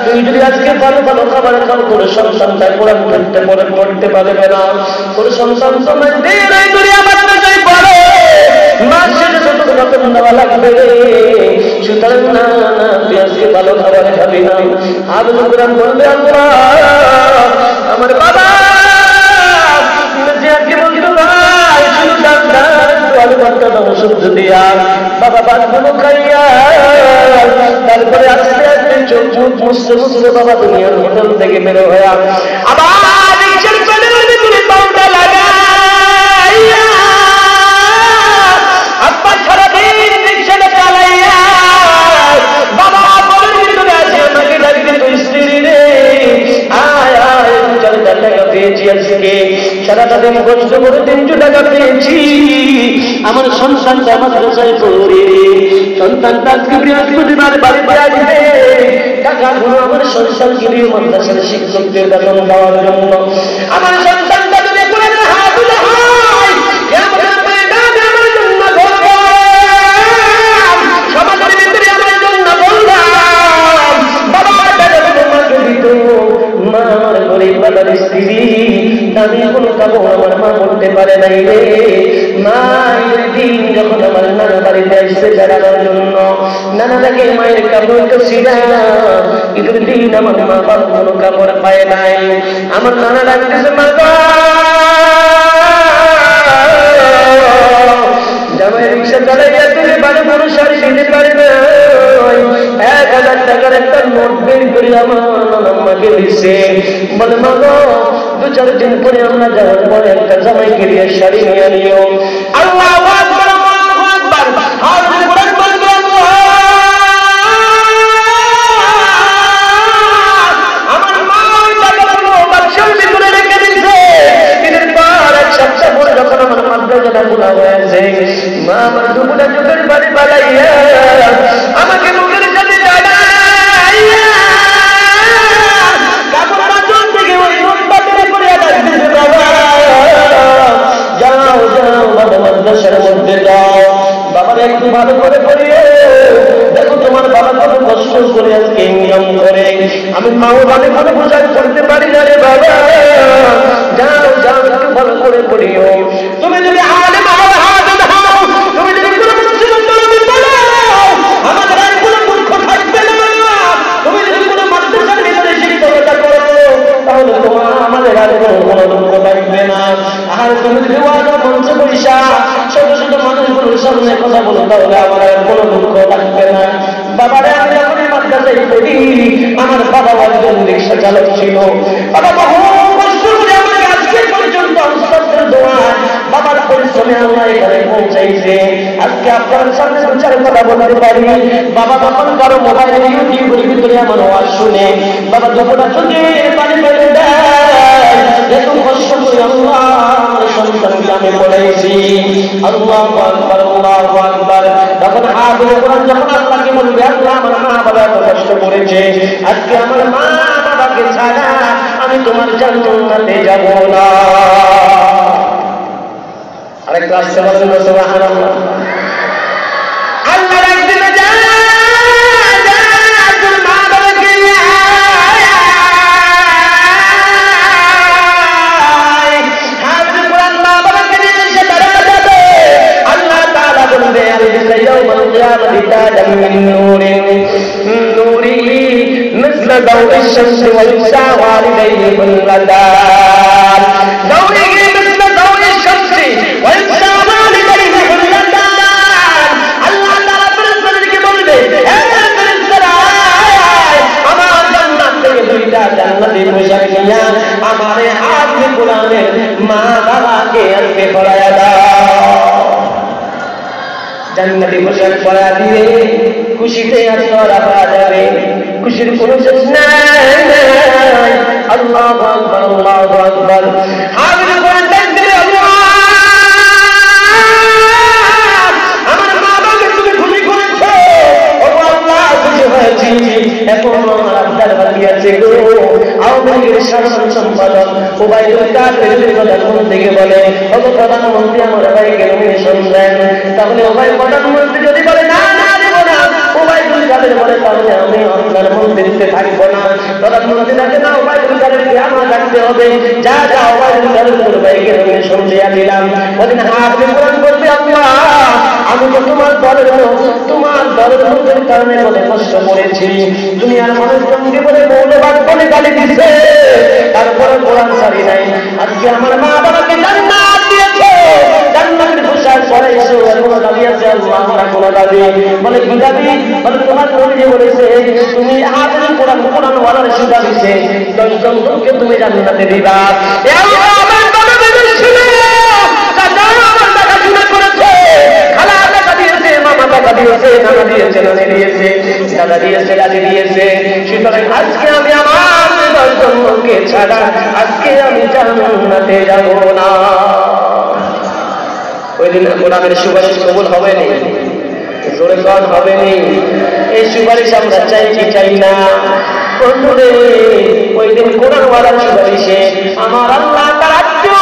তুই যদি আজকে ভালো ভালো খাবার খাও, তোর সন্তানটা কোরআন পড়তে পারবে না, তোর সন্তান তোমার পড়ে মাসের যত রকম দেওয়া লাগবে, সুতরাং না তুই আজকে ভালো খাবার খাবি না। আব্দুল কোরআন বলবে আল্লাহ আমার বাবা আজকে বলতো ভাই শুধু আলু ভাতটা সহ্য দিয়া বাবা ভাতগুলো খাইয়া, তারপরে আস্তে আস্তে চোখ মুখ মুছতে মুছতে বাবা দুনিয়ার হোটেল থেকে বেরো হয়ে আবার রিকশার পেডেলের ভিতরে পাউডার লাগাইয়া আব্বা সারাদিন রিকশাটা চালাইয়া বাবা বলের ভিতরে আছে আমাকে ডাকতে তো স্ত্রী রে আয় আয় 4,000 টাকা পেয়েছি আজকে, সারাটা দিন কষ্ট করে 300 টাকা পেয়েছি, আমার সন্তানটা মাদ্রাসায় পড়ে, সন্তানটা আজকে বৃহস্পতিবার বাড়িতে আসবে, টাকাগুলো আমার সন্তানকে দিয়ে মাদ্রাসার শিক্ষকদের বেতন দেওয়ার জন্য। আমার সন্তানটা যদি কোরআনের হাফেজ হয়, কিয়ামতের ময়দানে আমার জন্য গোলাম, সমাজের ভিতরে আমার জন্য গোলাম। বাবা তোমাকে দিত, মা আমার গরিব বাবার স্ত্রী, দামি কোনো কাপড় আমার মা পড়তে পারে নাই রে। মায়ের দিন যখন আমার নানা বাড়িতে আসতে বেড়ানোর জন্য, নানাটাকে মায়ের কাপড়টা ছিড়ায় না, ঈদের দিন আমার মা বাবা কোনো কাপড় পায় নাই। আমার নানা ডাকতেছে মা জামাই রিক্সা চালাইয়া তুমি বাড়ি বড় শাড়ি দিতে পারে না, 1,000 টাকার একটা নোট বের করে আমার আম্মাকে দিছে, বলে মা গো 2-4 দিন পরে আমরা যাওয়ার পরে একটা জামাইকে দিয়ে শাড়ি নিয়ে নিও। আল্লাহু আকবার, আল্লাহু আকবার। হাফেজ কোরআন বলবে আমার মা টাকাগুলো বাক্সের ভিতরে রেখে দিয়েছে। দিনের পর এক সপ্তাহ পরে যখন আমার মাদ্রাসাটা খোলা হয়েছে, মা আমার দুপুরে চোখের বাড়ি বাড়াইয়া আমাকে মুখের সাথে দাঁড়াইয়া কাপড় বাঁচন থেকে ওই নোটটা বের করে ডাকতেছে বাবা যাও যাও বাবা মাদ্রাসার মধ্যে যাও, বাবার একটু ভালো করে পড়িও, দেখো তোমার বাবা কত কষ্ট করে আজকে ইনকাম করে আমি মাও বাড়ি ভালো বোঝাই করতে পারি না রে বাবা, যাও যাও একটু ভালো করে পড়িও। তুমি যদি আলেম হও, হাফেজ হও, তুমি যদি কোনো মুসলিম ধর্মে বলো, আমাদের আর কোনো মূর্খ থাকবে না। তুমি যদি কোনো মাদ্রাসার ভিতরে শিক্ষকতা করো, তাহলে তোমার আমাদের আর কোনো দুঃখ থাকবে না। আর তুমি যদি ওয়াজের মঞ্চে বসা ছোট ছোট মানুষগুলোর সামনে কথা বলো, তাহলে আমার আর কোনো দুঃখ থাকবে না। বাবারে আমি যখন মাদ্রাসায় পড়ি, আমার বাবা একজন রিক্সা চালক ছিল। বাবা বহু কষ্ট করে আমাকে আজকে পর্যন্ত আনসারের দোয়া, বাবার পরিশ্রমে আল্লাহ এখানে পৌঁছাইছে। আজকে আপনার সামনে দু চার কথা বলতে পারি। বাবা তখন কারো মোবাইলে ইউটিউবের ভিতরে আমার ওয়াজ শুনে বাবা দুপুরটা চোখে পানি ফেলে দেয়। এত কষ্ট করে আল্লাহ আমার সন্তানকে আমি পড়াইছি। আল্লাহু আকবার, আল্লাহু আকবার। তখন হাফেজ কোরআন যখন আল্লাহকে বলবে, আল্লাহ আমার মা বাবা এত কষ্ট করেছে, আজকে আমার মা বাবাকে ছাড়া আমি তোমার জান্নাতে যাব না। আরেকটা আসতে বলেন না সুবহানাল্লাহ। আল্লাহ একদিন ضوء الشمس ويسعى والديه بالغدار ضوئه مثل ضوء الشمس ويسعى والديه بالغدار আল্লাহ তাআলা ফেরেশতাদেরকে বলবে, হে ফেরেশতারা, আমার জান্নাত থেকে দুইটা জান্নাতি পোশাক নিয়ে আমারে হাফেজ কোরআনের মা বাবাকে আজকে পড়ায়া দাও। জান্নাতি পোশাক পরা দিয়ে খুশিতে আত্মরা পাওয়া যাবে, খুশির কোনো শেষ নাই। আল্লাহু আকবার, আল্লাহু আকবার। হাফেজ কোরআন দেখবে, আল্লাহ আমার মা বাবাকে তুমি খুশি করেছো, ও আল্লাহ খুশি হয়েছি। এখন আমার আব্বার বাকি আছে গো। আওয়ামী লীগের সাধারণ সম্পাদক ওবায়দুল কাদের প্রধানমন্ত্রী থেকে বলে, ও প্রধানমন্ত্রী আমার ভাইকে নমিনেশন দেন। তাহলে ও ভাই প্রধানমন্ত্রী যদি বলে না না দেব না, ওবায়দুল কাদের বলে তাহলে আমি আপনার মন্ত্রিত্বে থাকবো না। প্রধানমন্ত্রী থাকে না, ওবায়দুল কাদেরকে আমার থাকতে হবে। যা যা ওবায়দুল কাদের তোর ভাইকে নমিনেশন দিয়া দিলাম। ওদিন হাফেজ কোরআন বলবে, আল্লাহ আমি তো তোমার দলের লোকের কারণে বলে কষ্ট করেছি, দুনিয়ার মানুষ জঙ্গি বলে মৌলবাদ বলে গালি দিছে, তারপরে কোরআন ছাড়ি নাই। আজকে আমার মা বাবাকে জান্নাত দিয়েছে, জান্নাতের পোশাক পরাইছো, এখনো দাবি আছে আল্লাহ আমরা কোনো দাবি বলে কি দাবি? বলে তোমার নবী বলেছে তুমি হাফেজ কোরআন ওয়ালার সুদা দিছে 10 জন লোককে তুমি জান্নাতে দিবা। এ আল্লাহ আমার বাবা বেদে শুনে কাজা আমার টাকা শুনে করেছে, খালা টাকা দিয়েছে, মামা টাকা দিয়েছে, নানা দিয়েছে, নানি দিয়েছে, দাদা দিয়েছে, দাদি দিয়েছে। সুতরাং আজকে আমি আমার 10 জন লোককে ছাড়া আজকে আমি জান্নাতে যাব না। ওই দিন কোরআনের সুপারিশ কবুল হবে না, জোরে কর হবে না। এই সুপারিশ আমরা চাই কি চাই না? বন্ধুরে ওই দিন কোরআন ওয়ালার সুপারিশে আমার আল্লাহ তার আত্মীয়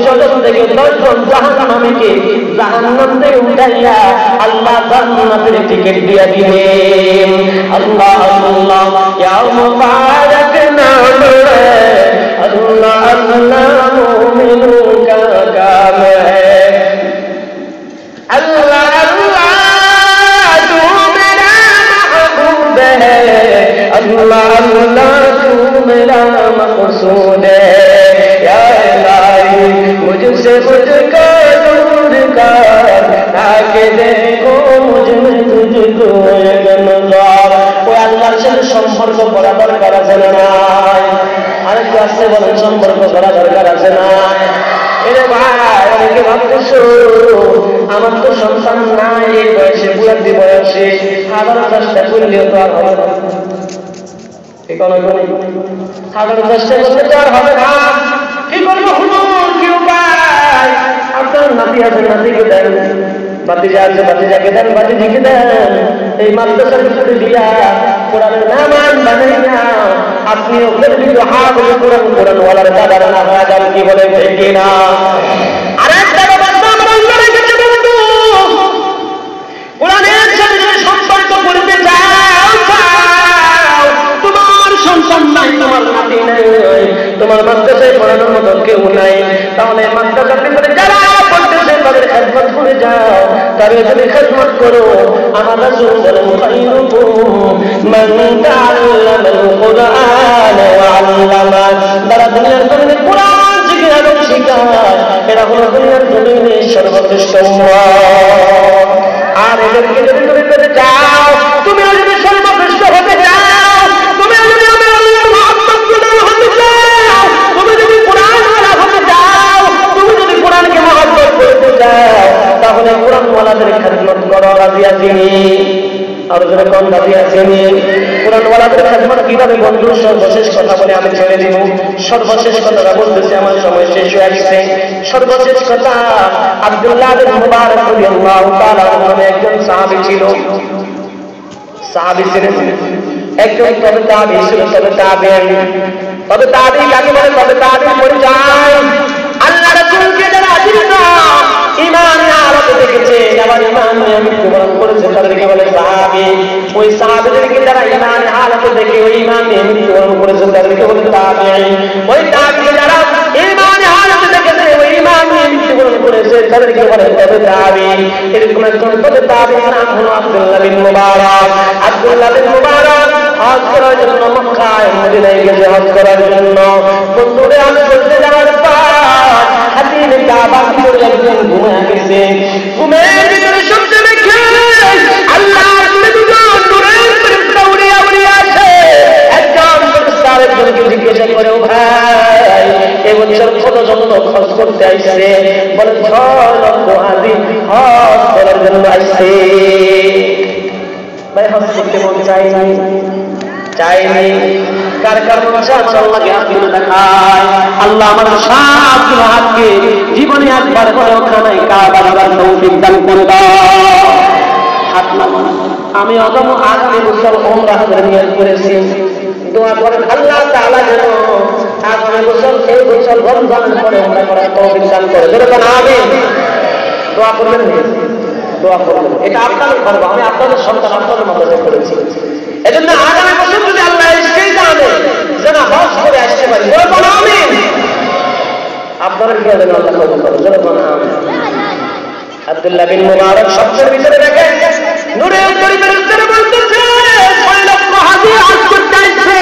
স্বজন থেকে 10 জন জাহান্নামীকে জাহান্নাম থেকে উঠাইয়া আল্লাহ জান্নাতের টিকিট দিয়া দিবেন। আল্লাহ আল্লাহ ইয়া মুবারক নাম রে আল্লাহ আল্লাহ মুমিনু কা কাম है अल्लाह अल्लाह तू मेरा महबूब है अल्लाह अल्लाह तू मेरा मकसूद है या इलाही मुझसे मुझको दूर कर ताकि देखो मुझ में तुझको एक नज़र। ওই আল্লাহর সাথে সম্পর্ক করা দরকার আছে না নাই? আরেকটু আসতে বলেন, সম্পর্ক করা দরকার আছে না? এরে ভাই অনেকে ভাবতেছো আমার তো সন্তান নাই, এই বয়সে বুড়াদি বয়সে হাজারো চেষ্টা করলেও তো আর হবে না। ঠিক অনেক হাজারো চেষ্টা করলে তো আর হবে না। কি করবো হুজুর, কি উপায়? আপনার নাতি আছে, নাতিকে দেন, বাতিজা আছে, বাতিজাকে দেন, বাতিজিকে দেন। এই মাদ্রাসার ভিতরে দিয়া কোরআনের নামান বানাই না, আপনি ওদের ভিতরে হাফেজ কোরআন ওয়ালার দাদারা না হয়ে যান। কি বলে ঠিক না? আর একটা কথা আমরা উল্লেখ করতে বলবো, কোরআনের সাথে সম্পর্ক করতে চাও তবে যদি খিদমত করো আমার রাসূল বলেন খায়রুকুম মান তাআল্লামাল কুরআন ওয়া আল্লামা। যারা দুনিয়ার জমিনে কোরআন শিখে এবং শেখায় এরা হলো দুনিয়ার জমিনে সর্বশ্রেষ্ঠ উম্মত। আর এদেরকে যদি তুমি পেতে চাও, তুমি যদি সর্বশ্রেষ্ঠ হতে চাও, তুমি যদি আমার আল্লাহর মহব্বত হতে চাও, তুমি যদি কোরআন ওয়ালা হতে চাও, তুমি যদি কোরআনকে মহব্বত করতে চাও, তাহলে কোরআন ওয়ালাদের খিদমত করো। রাজি আছেনি? আর যারা কোন রাজি আছেনি? কোরআন ওয়ালাদের খিদমত কিভাবে বন্ধু? সর্বশেষ কথা বলে আমি ছেড়ে দিব। সর্বশেষ কথাটা বলতেছি, আমার সময় শেষ হয়ে আসছে। সর্বশেষ কথা, আব্দুল্লাহ বিন মুবারক রাদিয়াল্লাহু তাআলা নামে একজন সাহাবী ছিল। সাহাবী ছিলেন একজন, তবে তাবী ছিল, তবে তাবেঈন। তবে তাবী কাকে বলে? তবে তাবীর পরিচয় আল্লাহ রাসূলকে যারা জীবিত ঈমান আরতে দেখেছে, আবার ঈমান নিয়ে মৃত্যুবরণ করেছে, তাদেরকে বলে সাহাবী। ওই সাহাবীদেরকে যারা ঈমান আরতে দেখে ওই ঈমান নিয়ে মৃত্যুবরণ করেছে, তাদেরকে বলে তাবেঈন। ওই তাবেঈ যারা ঈমান আরতে দেখেছে ওই ঈমান নিয়ে মৃত্যুবরণ করেছে, তাদেরকে বলে তবে তাবেঈন। এরকম একজন তবে তাবেঈর নাম হলো আব্দুল্লাহ বিন মুবারক। আব্দুল্লাহ বিন মুবারক হজ করার জন্য মক্কায় মদিনায় গেছে, হজ করার জন্য। বন্ধুরে আমি বলতে যাওয়ার পর হাতির কাবার ভিতরে একজন ঘুমিয়ে গেছে। ঘুমের ভিতরে শুনতে দেখে আল্লাহর দুজন নূরের ফেরেশতা উড়ে আসে। একজন ফেরেশতা আরেকজনকে জিজ্ঞাসা করে, ও ভাই এবছর কত জন খরচ করতে আসছে? বলে 6 লক্ষ হাজি হজ করার জন্য আসছে। ভাই হজ করতে মন চাইনি? কার কার মনসা আল্লাহকে হাত তুলে দেখায়। আল্লাহ আমাদের সবগুলো হাতকে জীবনে একবার করে ওখানে কাবা করার তৌফিক দান করে দাও। হাত নামান। আমি অদম আগামী বছর ওমরাহ করে নিয়ত করেছি। দোয়া করেন আল্লাহ তাআলা যেন আগামী বছর এই বছর রমজানের পরে ওমরাহ করার তৌফিক দান করে। যেরকম আমিন। দোয়া করবেন, দোয়া করবেন। এটা আপনাদের করবো, আমি আপনাদের সন্তান, আপনাদের মাধ্যমে করেছি। এজন্য আগামী বছর যদি আল্লাহ সেই জানে যেন হজ করে আসতে পারি, যেরকম আমিন। আপনাদের কি হবে? আল্লাহ কবুল করুন। যেরকম আমিন। আব্দুল্লাহ বিন মুবারক সবচেয়ে ভিতরে দেখে নূরের পরিবারের ভিতরে বলতেছে 6 লক্ষ হাজি হজ করতে আসছে।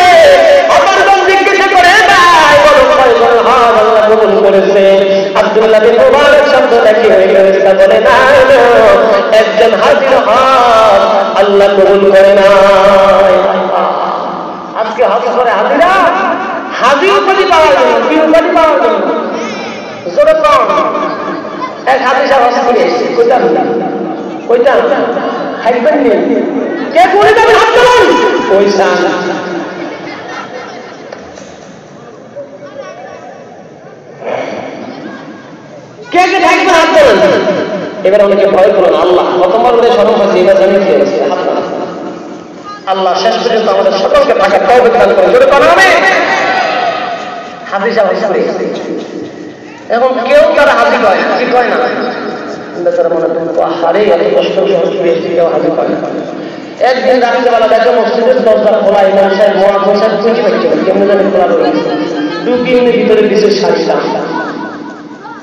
অপরজন জিজ্ঞাসা করে, ভাই বলো কয় জন হজ আল্লাহ কবুল করেছে? আব্দুল্লাহ বিন মুবারক শব্দ দেখে হয়ে গেছে, বলে না, একজন হাজির হজ আল্লাহ কবুল করে না। আজকে হজ করে হাজিরা, হাজির উপাধি পাওয়ার জন্য, কি উপাধি পাওয়ার জন্য? জোরে কম। এক হাজির সাহেব হজ করে এসেছে, কইটা থাকবেন নিয়ে কে করে যাবেন? হাত তুলুন। পয়সা কে কে থাকবেন? হাত তুলুন। এবার অনেকে ভয় করুন, আল্লাহ প্রথমবার বলে সর্বকাছে এবার জানিয়ে দিয়েছে। আল্লাহ শেষ পর্যন্ত আমাদের সকলকে থাকার তৌফিক দান করেন। জোরে বলুন আমিন। হাজির সাহেব হজ করে এসেছে। এখন কেউ তারা হাজির হয়, হাজির হয় না। বেচারা মনে হারে এত কষ্ট করে কেউ হাজির হয় না। একদিন রাত্রিবেলা দেখো মসজিদের দরজা খোলা, ইমাম সাহেব মুয়াজ্জিন সাহেব খুঁজে পাচ্ছে কেমন জানি খোলা রয়েছে। ঢুকিয়ে ভিতরে দিছে শাড়িটা,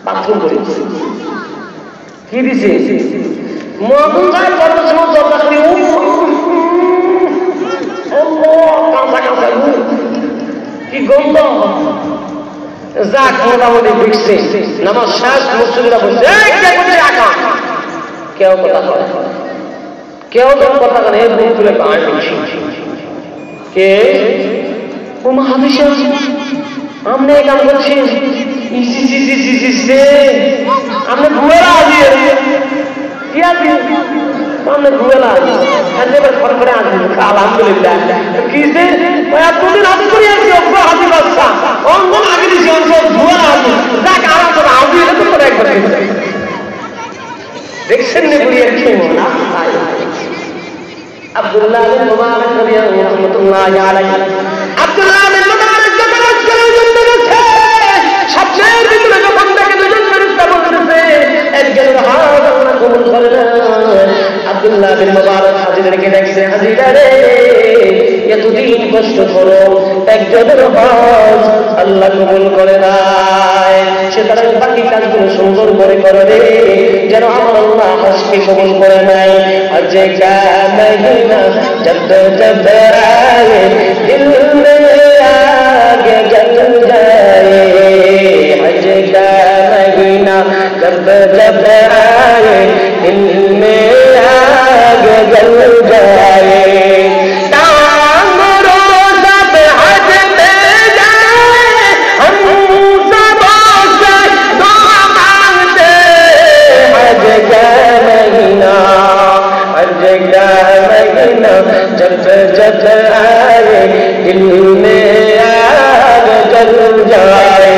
বাথরুম করেছে। কি দিছে? মুয়াজ্জিন সাহেব কত সময় দরজা খুলে কি গন্ধ, যাক মোটামুটি দেখছে। নামাজ শেষ, মুসল্লিরা বলছে কেউ কথা বলে, কেউ যখন কথা বলে মুখ তুলে কে ও মহাবিশ আমনে কাম করছি, আমনে ঘুয়েলা আজি কি আজি আমনে ঘুয়েলা এবার ঘর করে আসি। আলহামদুলিল্লাহ কিসে এতদিন হাতে করে আসছি, হাতি বাচ্চা অঙ্গন আগে দিছি অঞ্চল ঘুয়েলা আজি। যাক আরাম করে আজি এটা তো করে একবার দেখছেন না বুড়িয়ে কি না। আব্দুল্লাহ বিন মুবারক রাদিয়াল্লাহু আলাইহি, আব্দুল্লাহ বিন মুবারক যখন আসলে জন্য গেছে, সবচেয়ে ভিতরে যখন তাকে দুজন ফেরেশতা বলতেছে একজন হাজ আল্লাহ কবুল করে না। আব্দুল্লাহ বিন মুবারক হাজিরকে দেখছে, হাজিরা রে এতদিন কষ্ট করো, একজনের হজ আল্লাহ কবুল করে নাই, সুতরাং বাকি কাজগুলো সুন্দর করে করো রে, যেন আমার আল্লাহ হজকে কবুল করে নাই। হজ কা মহিনা জব জব আয়ে দিল মে আগে জল जाए, हज का महीना जब जब आए दिल में आग जल जाए, टांग रोज़ा पे हज पे जाए, हम सबों से दुआ मांगते, हज का महीना जब जब आए दिल में आग जल जाए।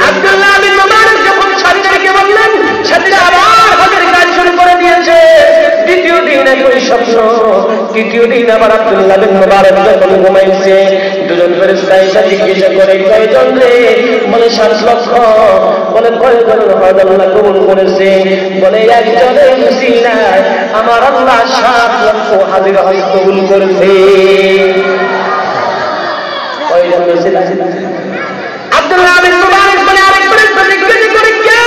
আব্দুল্লাহ বিন মুবারক যখন সাথীদেরকে বললেন, সাথীরা আবার হজের কাজ শুরু করে দিয়েছে। দ্বিতীয় দিন একই স্বপ্ন, তৃতীয় দিন আবার আব্দুল্লাহ বিন মুবারক যখন ঘুমাইছে, দুজন ফেরেশতা এসে জিজ্ঞাসা করে, কয়জন রে? বলে 7 লক্ষ। বলে কয়জন হজ আল্লাহ কবুল করেছে? বলে একজনের উসিলায় আমার আল্লাহ 7 লক্ষ হাজির হজ কবুল করেছে। কয়জন উসিলা? আব্দুল্লাহ বিন মুবারক বলে আরেকবার জিজ্ঞাসা করে, কে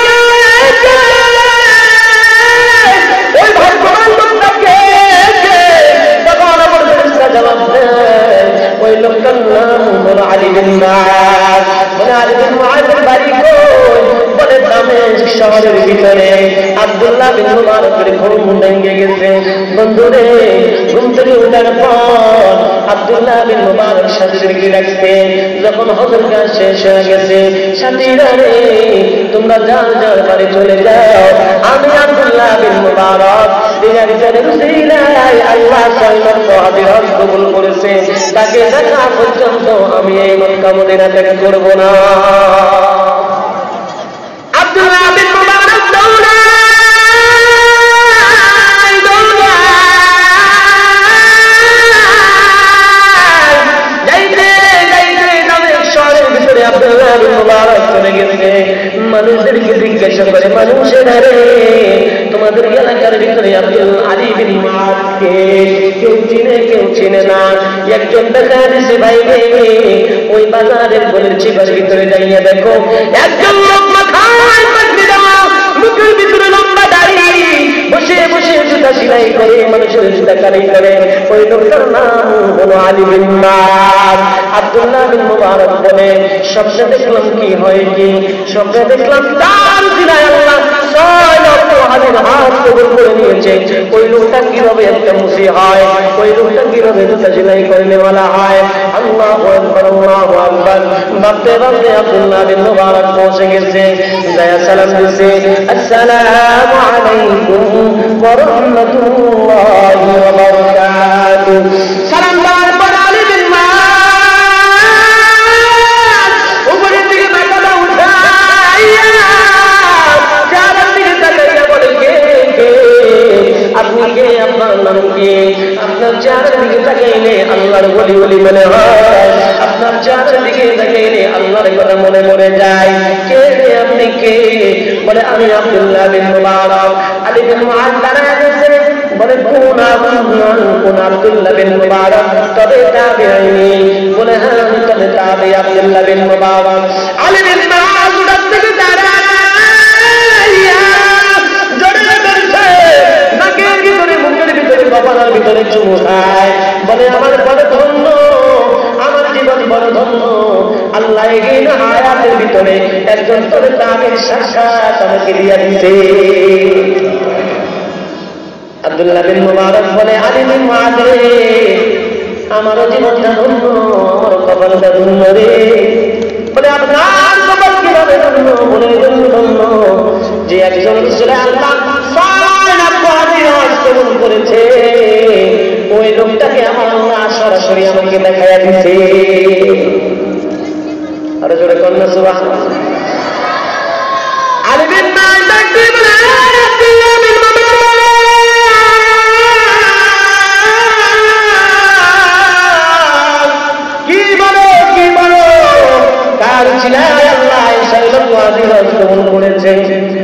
ওই ভাগ্যবান লোকটা কে? তখন আমার ফেরেশতা জবাব দেয়, ওই লোকটার নাম হলো আলী বিন মুআজ। বলে আলী বিন মুআজের বাড়ি কই? বলে দামেস্ক শহরের ভিতরে। আব্দুল্লাহ বিন মুবারকের ঘুম ভেঙে গেছে। বন্ধুরে, ঘুম থেকে ওঠার পর আব্দুল্লাহ বিন মুবারক সাথীদেরকে ডাকছে। যখন হজের কাজ শেষ হয়ে গেছে, সাথীরা রে তোমরা যার যার বাড়ি চলে যাও, আমি আব্দুল্লাহ বিন মুবারক দিনের উসিলায় আল্লাহ 6 লক্ষ হাজির হজ কবুল করেছে, তাকে দেখা পর্যন্ত আমি এই মক্কা মদিনা ত্যাগ করব না। আব্দুল্লাহ বিন মুবারক দৌড়ায় শহরের ভিতরে আব্দুল্লাহ বিন মুবারক চলে গেছে। মানুষদেরকে জিজ্ঞাসা করে, মানুষের রে তোমাদের এলাকার ভিতরে আলী বিন মুআজকে কেউ চিনে কেউ চিনে না? একজন দেখা দিছে, ভাই ওই বাজারের গলির চিপার ভিতরে যাইয়া দেখো, একজন লোক মাথায় পাগড়ি দেওয়া, মুখের ভিতরে লম্বা দাড়ি, বসে বসে জুতা সেলাই করে, মানুষের জুতা কালাই করে। ওই লোকটার নাম হলো আলী বিন মুআজ। আব্দুল্লাহ বিন মুবারক বলে, স্বপ্নে দেখলাম কি হয় কি? স্বপ্নে দেখলাম তার উসিলায় আল্লাহ 6 লক্ষ হাজির হজ কবুল করে নিয়েছে। ওই লোকটা কিভাবে একটা মুসি হয়, ওই লোকটা কিভাবে জুতা সেলাই করে নেওয়ালা হয়। আল্লাহু আকবার, আল্লাহু আকবার। ভাবতে ভাবতে আব্দুল্লাহ বিন মুবারক পৌঁছে গেছে, যায়া সালাম দিছে, আসসালামু আলাইকুম ওয়া রাহমাতুল্লাহি ওয়া বারাকাতুহু। সালাম দেওয়ার পর আলী বিন মুআজ উপরের দিকে মাথাটা উঠাইয়া চাঁদের দিকে তাকাইয়া বলে, কে কে আপনি? কে? আপনার নাম কি? আপনার চেহারার দিকে তাকাইলে আল্লাহর ওলি ওলি মনে হয়, আপনার চেহারার দিকে তাকাইলে আল্লাহর কথা মনে মনে যায়। কে রে আপনি কে? বলে আমি আব্দুল্লাহ বিন মুবারক। আলী বিন মুআজ দাঁড়ায় গেছে, বলে কোন আব্দুল্লাহ বিন মুবারক? তবে তাবেঈ। বলে হ্যাঁ আমি তবে তাবেঈ আব্দুল্লাহ বিন মুবারক। আলী বিন মুআজ উঠার থেকে দাঁড়াইয়া জড়ে ধরছে, নাকের ভিতরে, মুখের ভিতরে, কপালের ভিতরে চুমু খায়। বলে আমার বড় ধন্য, আমার জীবন বড় ধন্য, আল্লাহ এই আয়াতের ভিতরে একজন তোর তাবেঈর সাক্ষাৎ আমাকে দিয়া দিছে। আব্দুল্লাহ বিন মুবারক বলে, আলী বিন মুআজ রে, আমারও জীবনটা ধন্য, আমার কপালটা ধন্য রে। বলে আপনার কপাল কিভাবে ধন্য? বলে ধন্য যে একজন রাসূলের আল্লাহ 6 লক্ষ হাজির হজ কবুল করেছে, ওই লোকটাকে আমার আল্লাহ সরাসরি আমাকে দেখাইয়া দিছে। আরো জোরে কন্যা সুবহানাল্লাহ। আলী বিন মুআজ ডাকতে বলে, আব্দুল্লাহ বিন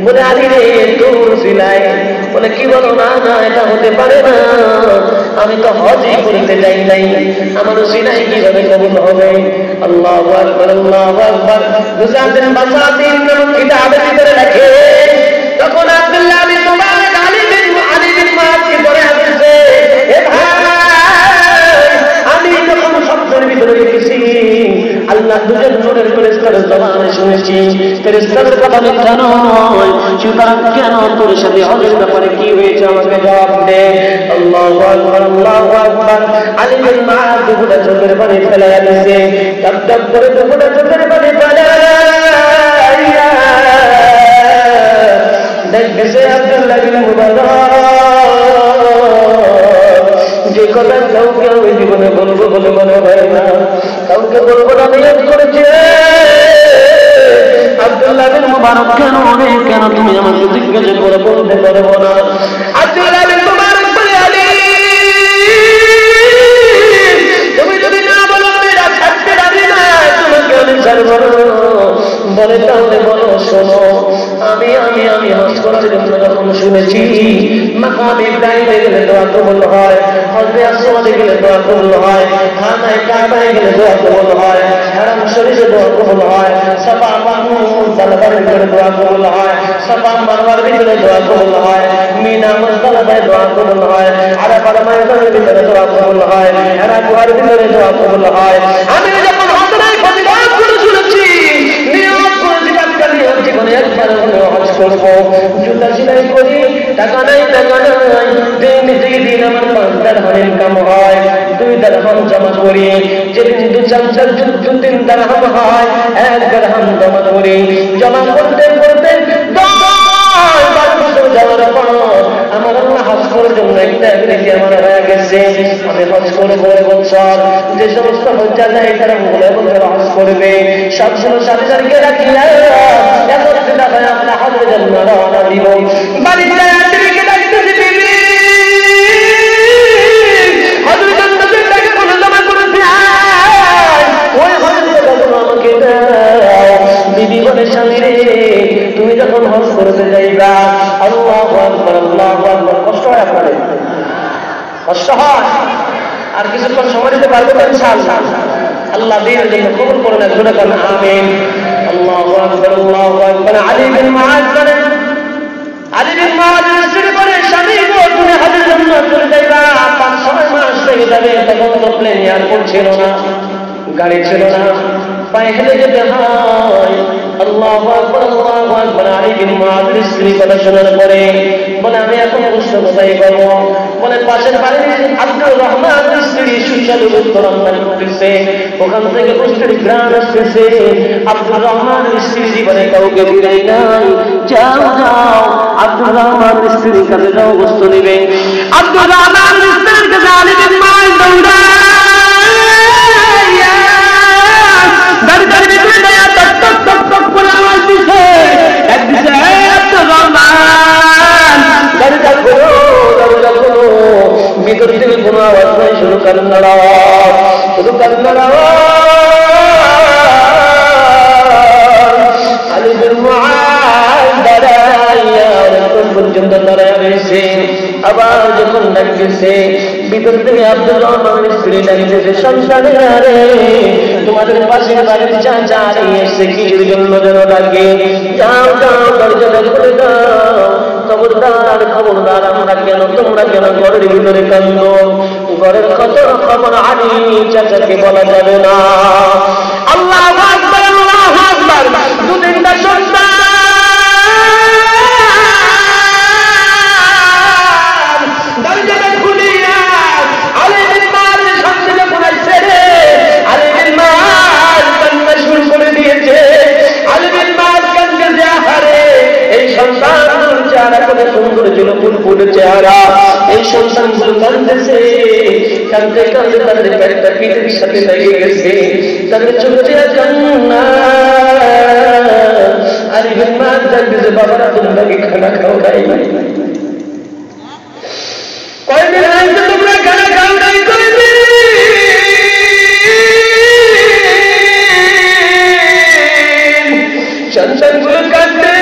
বলে আলী রে তোর সিলাই। বলে কি বলো? না না, এটা হতে পারে না, আমি তো হজই করতে যাই নাই, আমার সিনাই কিভাবে কবুল হবে? আল্লাহু আকবার, আল্লাহু আকবার। বুঝাতেন বাসাতিন এটা আবেদন ভিতরে রাখে। তখন আব্দুল্লাহ বিন মুবারক আলী বিন মাআদকে ধরে আসছে, এ ভাই, আমি যখন শব্দের ভিতরে দেখেছি আল্লাহ দুজন নূরের ফেরেশতার জবানে শুনেছি, ফেরেশতার কথা মিথ্যা নয়, সুতরাং কেন তোর সাথে হজের ব্যাপারে কি হয়েছে আমাকে জবাব দে। আল্লাহু আকবার, আল্লাহু আকবার। আলী বিন মাআদ দুপুরে চোখের পানি ফেলাইয়া দিয়েছে, টপ টপ করে দুপুরে চোখের পানি ফেলাইয়া দেখতেছে আব্দুল্লাহ বিন মুবারক যে কথা কাউকে আমি জীবনে বলবো বলে মনে হয় না, কাউকে বলবো না নিয়ত করেছে। আব্দুল্লাহ বিন মুবারক কেন কেন তুমি আমাকে জিজ্ঞাসা করে বলতে পারবো না? আব্দুল্লাহ বিন মুবারক বলে, আলী তুমি যদি না বলো আমি ছাড়তে রাজি না, তোমাকে আমি ছাড়বো না। বলে তাহলে বলো, শোনো, আমি হজ করার জন্য যখন শুনেছি মাকামে ইব্রাহিমে গেলে দোয়া কবুল হয়, হজরে আসওয়াদে গেলে দোয়া কবুল হয়, খানায়ে কাবায় গেলে দোয়া কবুল হয়, হারাম শরীফে দোয়া কবুল হয়, সাফা মারওয়ার ভিতরে দোয়া কবুল হয়, সাফা মারওয়ার ভিতরে দোয়া কবুল হয়, মিনা মুজদালিফায় দোয়া কবুল হয়, আরাফার ময়দানের ভিতরে দোয়া কবুল হয়, হেরা গুহার ভিতরে দোয়া কবুল হয়। আমি যখন হজরের ফজিলতগুলো শুনেছি, জীবনে একবার হলেও হজ করবো, জুতা সেলাই করি, টাকা নাই দিন আমার 5 দিরহাম ইনকাম হয়, 2 দিরহাম জমা করি, যেদিন 2 দিরহাম হয় 1 দিরহাম জমা করি, জমা করতে করতে 10-12 বছর যাওয়ার পর আমার আল্লাহ হজ করার জন্য একটা এবিলিটি আমার হয়ে গেছে। আমি হজ করবো এবছর। যে সমস্ত হজ্জা যায় তারা বলে হজ করবে, সবসময় সাথে সাথে রাখিয়া একত্রিত হয়ে আমরা হজের জন্য রওনা দিব। বাড়িতে স্ত্রীকে ডাকতেছে, বিবি হজের জন্য যে টাকা কোনো জমা করেছে ওই হজের টাকাগুলো আমাকে দাও। বিবি বলে, স্বামী রে, তুমি যখন হজ করতে যাইবা, আল্লাহু আকবার, আল্লাহু আকবার, কষ্ট হয় আপনাদের? কষ্ট হয়? আর কিছুক্ষণ সময় দিতে পারবো তো ইনশাআল্লাহ? আল্লাহ দিনের জন্য কবুল করুন, জোরে বলেন আমিন। আল্লাহু আকবার, আল্লাহু আকবার। আলী বিন মাআদ বলেন, আলী বিন মাআদ স্ত্রী বলে, স্বামী গো, তুমি হজের জন্য চলে যাইবা, 5-6 মাস লেগে যাবে। তখন তো প্লেন এয়ারপোর্ট ছিল না, গাড়ি ছিল না, পায়ে হেঁটে যেতে হয়। আল্লাহু আকবার, আল্লাহু আকবার। আলী বিন মাআদের স্ত্রী কথা শোনার পরে বলে, আমি এখন প্রশ্ন কোথায় পাবো? বলে, পাশের বাড়ির আব্দুর রহমানের স্ত্রী সুস্বাদু গোশত রান্না করতেছে, ওখান থেকে গোশতের ঘ্রাণ আসতেছে। আব্দুর রহমানের স্ত্রী জীবনে কাউকে বিদায় নাই, যাও যাও আব্দুর রহমানের স্ত্রীর কাছে যাও, গোশত নিবে। আব্দুর রহমানের স্ত্রীর কাছে আলী বিন মাআদ দৌড়ায়, ভিতর থেকে কোনো আওয়াজ নাই, শুধু কান্নার আওয়াজ, শুধু কান্নার আওয়াজ। আলী বিন মাআদ দাঁড়াইয়া অনেকক্ষণ পর্যন্ত দাঁড়ায় রয়েছে। আবার যখন ডাকতেছে, ভিতর থেকে আব্দুর রহমানের স্ত্রী ডাকতেছে, সন্তানেরা রে, তোমাদের পাশের বাড়ির চাচা হারিয়ে এসছে, কিসের জন্য যেন ডাকে, যাও যাও দরজাটা খুলে দাও। খবরদার খবরদার, তোমরা কেন ঘরের ভিতরে কান্দ? ঘরের কত খবর আলী চাচাকে বলা যাবে না। আল্লাহু আকবার, আল্লাহু আকবার। 2-3টা সন্তান দরজাটা খুলিয়া আলী বিন মাআদের সামনে যখন আসছে রে, আলী বিন মাআদ কান্না শুরু করে দিয়েছে। আলী বিন মাআদ কান্দে, আহারে এই সন্তান চেহারা কত সুন্দর ছিল, ফুলফুল চেহারা, এই সন্তানগুলো কাঁদতেছে, কাঁদতে কাঁদতে তাদের পেটটা পিঠের সাথে লেগে গেছে, তাদের চোখে কান্না। আলী বিন মাআদ ডাকতেছে, বাবারা তোমরা কি খানা খাও নাই? কয়দিন হয়েছে তোমরা খানা খাও নাই? কয়দিন? সন্তানগুলো কাঁদতে,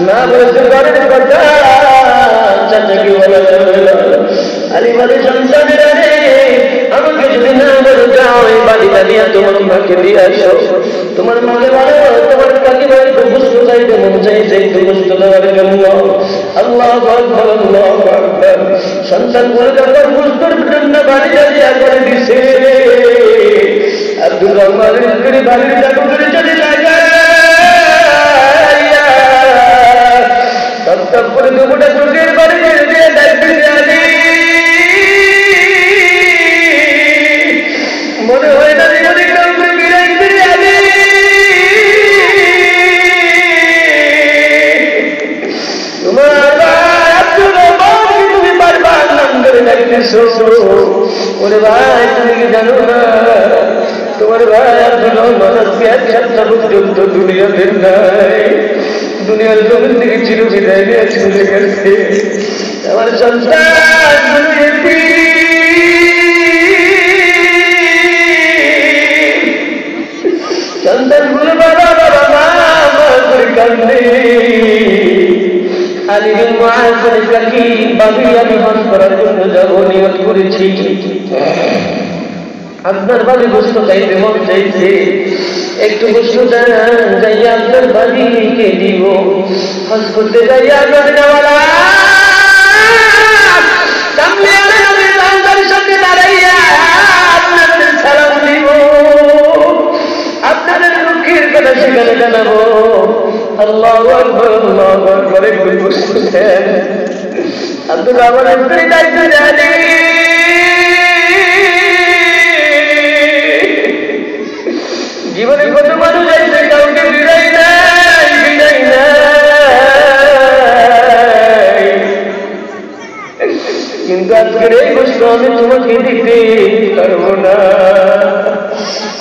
না বলতে ঘরের কথা চাচাকে বলা যাবে না। বেরিয়ে আসো। তোমার মনে বলো তোমার কাকে বলে গোসল চাইতে মন চাইছে, একটু গোসল দেওয়ার জন্য। আল্লাহু আকবার, আল্লাহু আকবার। সন্তান বলে যখন গোসলের জন্য বাড়ি দাঁড়িয়ে করে দিছে, আব্দুর রহমানের স্ত্রী বাড়ির চাকু করে চলে যায়। তপ করে দুপুরটা চোখের বাড়ি দিয়ে ডাকতেছে আলী। মনে হয় না জীবনে কাউকে বিরাইতে আলী। তোমার আব্দুর রহমানকে তুমি বারবার নাম ধরে ডাকতেছো। ওরে ভাই তুমি কি জানো না তোমার ভাই আব্দুর রহমান আজকে এক সপ্তাহ পর্যন্ত দুনিয়াতে নাই, দুনিয়ার জমিন থেকে চির বিদায় নিয়ে চলে গেছে। আমার সন্তান সন্তানগুলো বাবা বাবা মা করে কান্দে। আলী বিন মুআযের কাকি বাবি আমি মন করার জন্য যাব নিয়ত করেছি। আপনার বাড়ি গোস্ত চাইতে মন চাইছে, একটু গোস্ত দেন, যাইয়া আপনার বাড়িকে দিব। হজ করতে যাইয়া মদিনাওয়ালা সামনে দাঁড়াইয়া আপনাদের সালাম দিব, আপনাদের দুঃখের কথা সেখানে জানাবো। আল্লাহু আকবার, আল্লাহু আকবার। একটু গোস্ত দেন। আব্দুল রহমানের স্ত্রী দায়িত্ব জানি জীবনে কত মানুষ আছে কাউকে বিদায় নাই, বিদায় নাই, কিন্তু আজকের এই কষ্ট আমি তোমাকে দিতে পারবো না।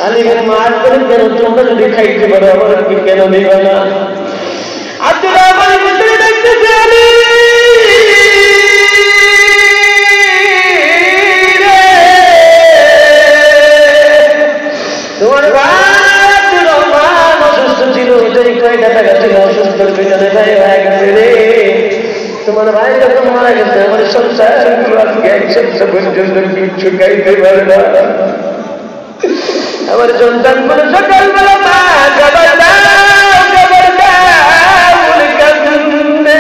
আলী বিন মুআয বলেন কেন তোমরা যদি খাইতে পারো আমার কি কেন দিবা না? আব্দুর রহমান স্ত্রী দেখতেছে আলী তোমার তোমার ভাই যখন মারা গেছে আমার সংসার আজকে এক সপ্তাহ পর্যন্ত কিচ্ছু খাইতে পারে না। আমার সন্তান বলে সকালবেলা মা খাবার দাও, খাবার দাও বলে কাঁদে।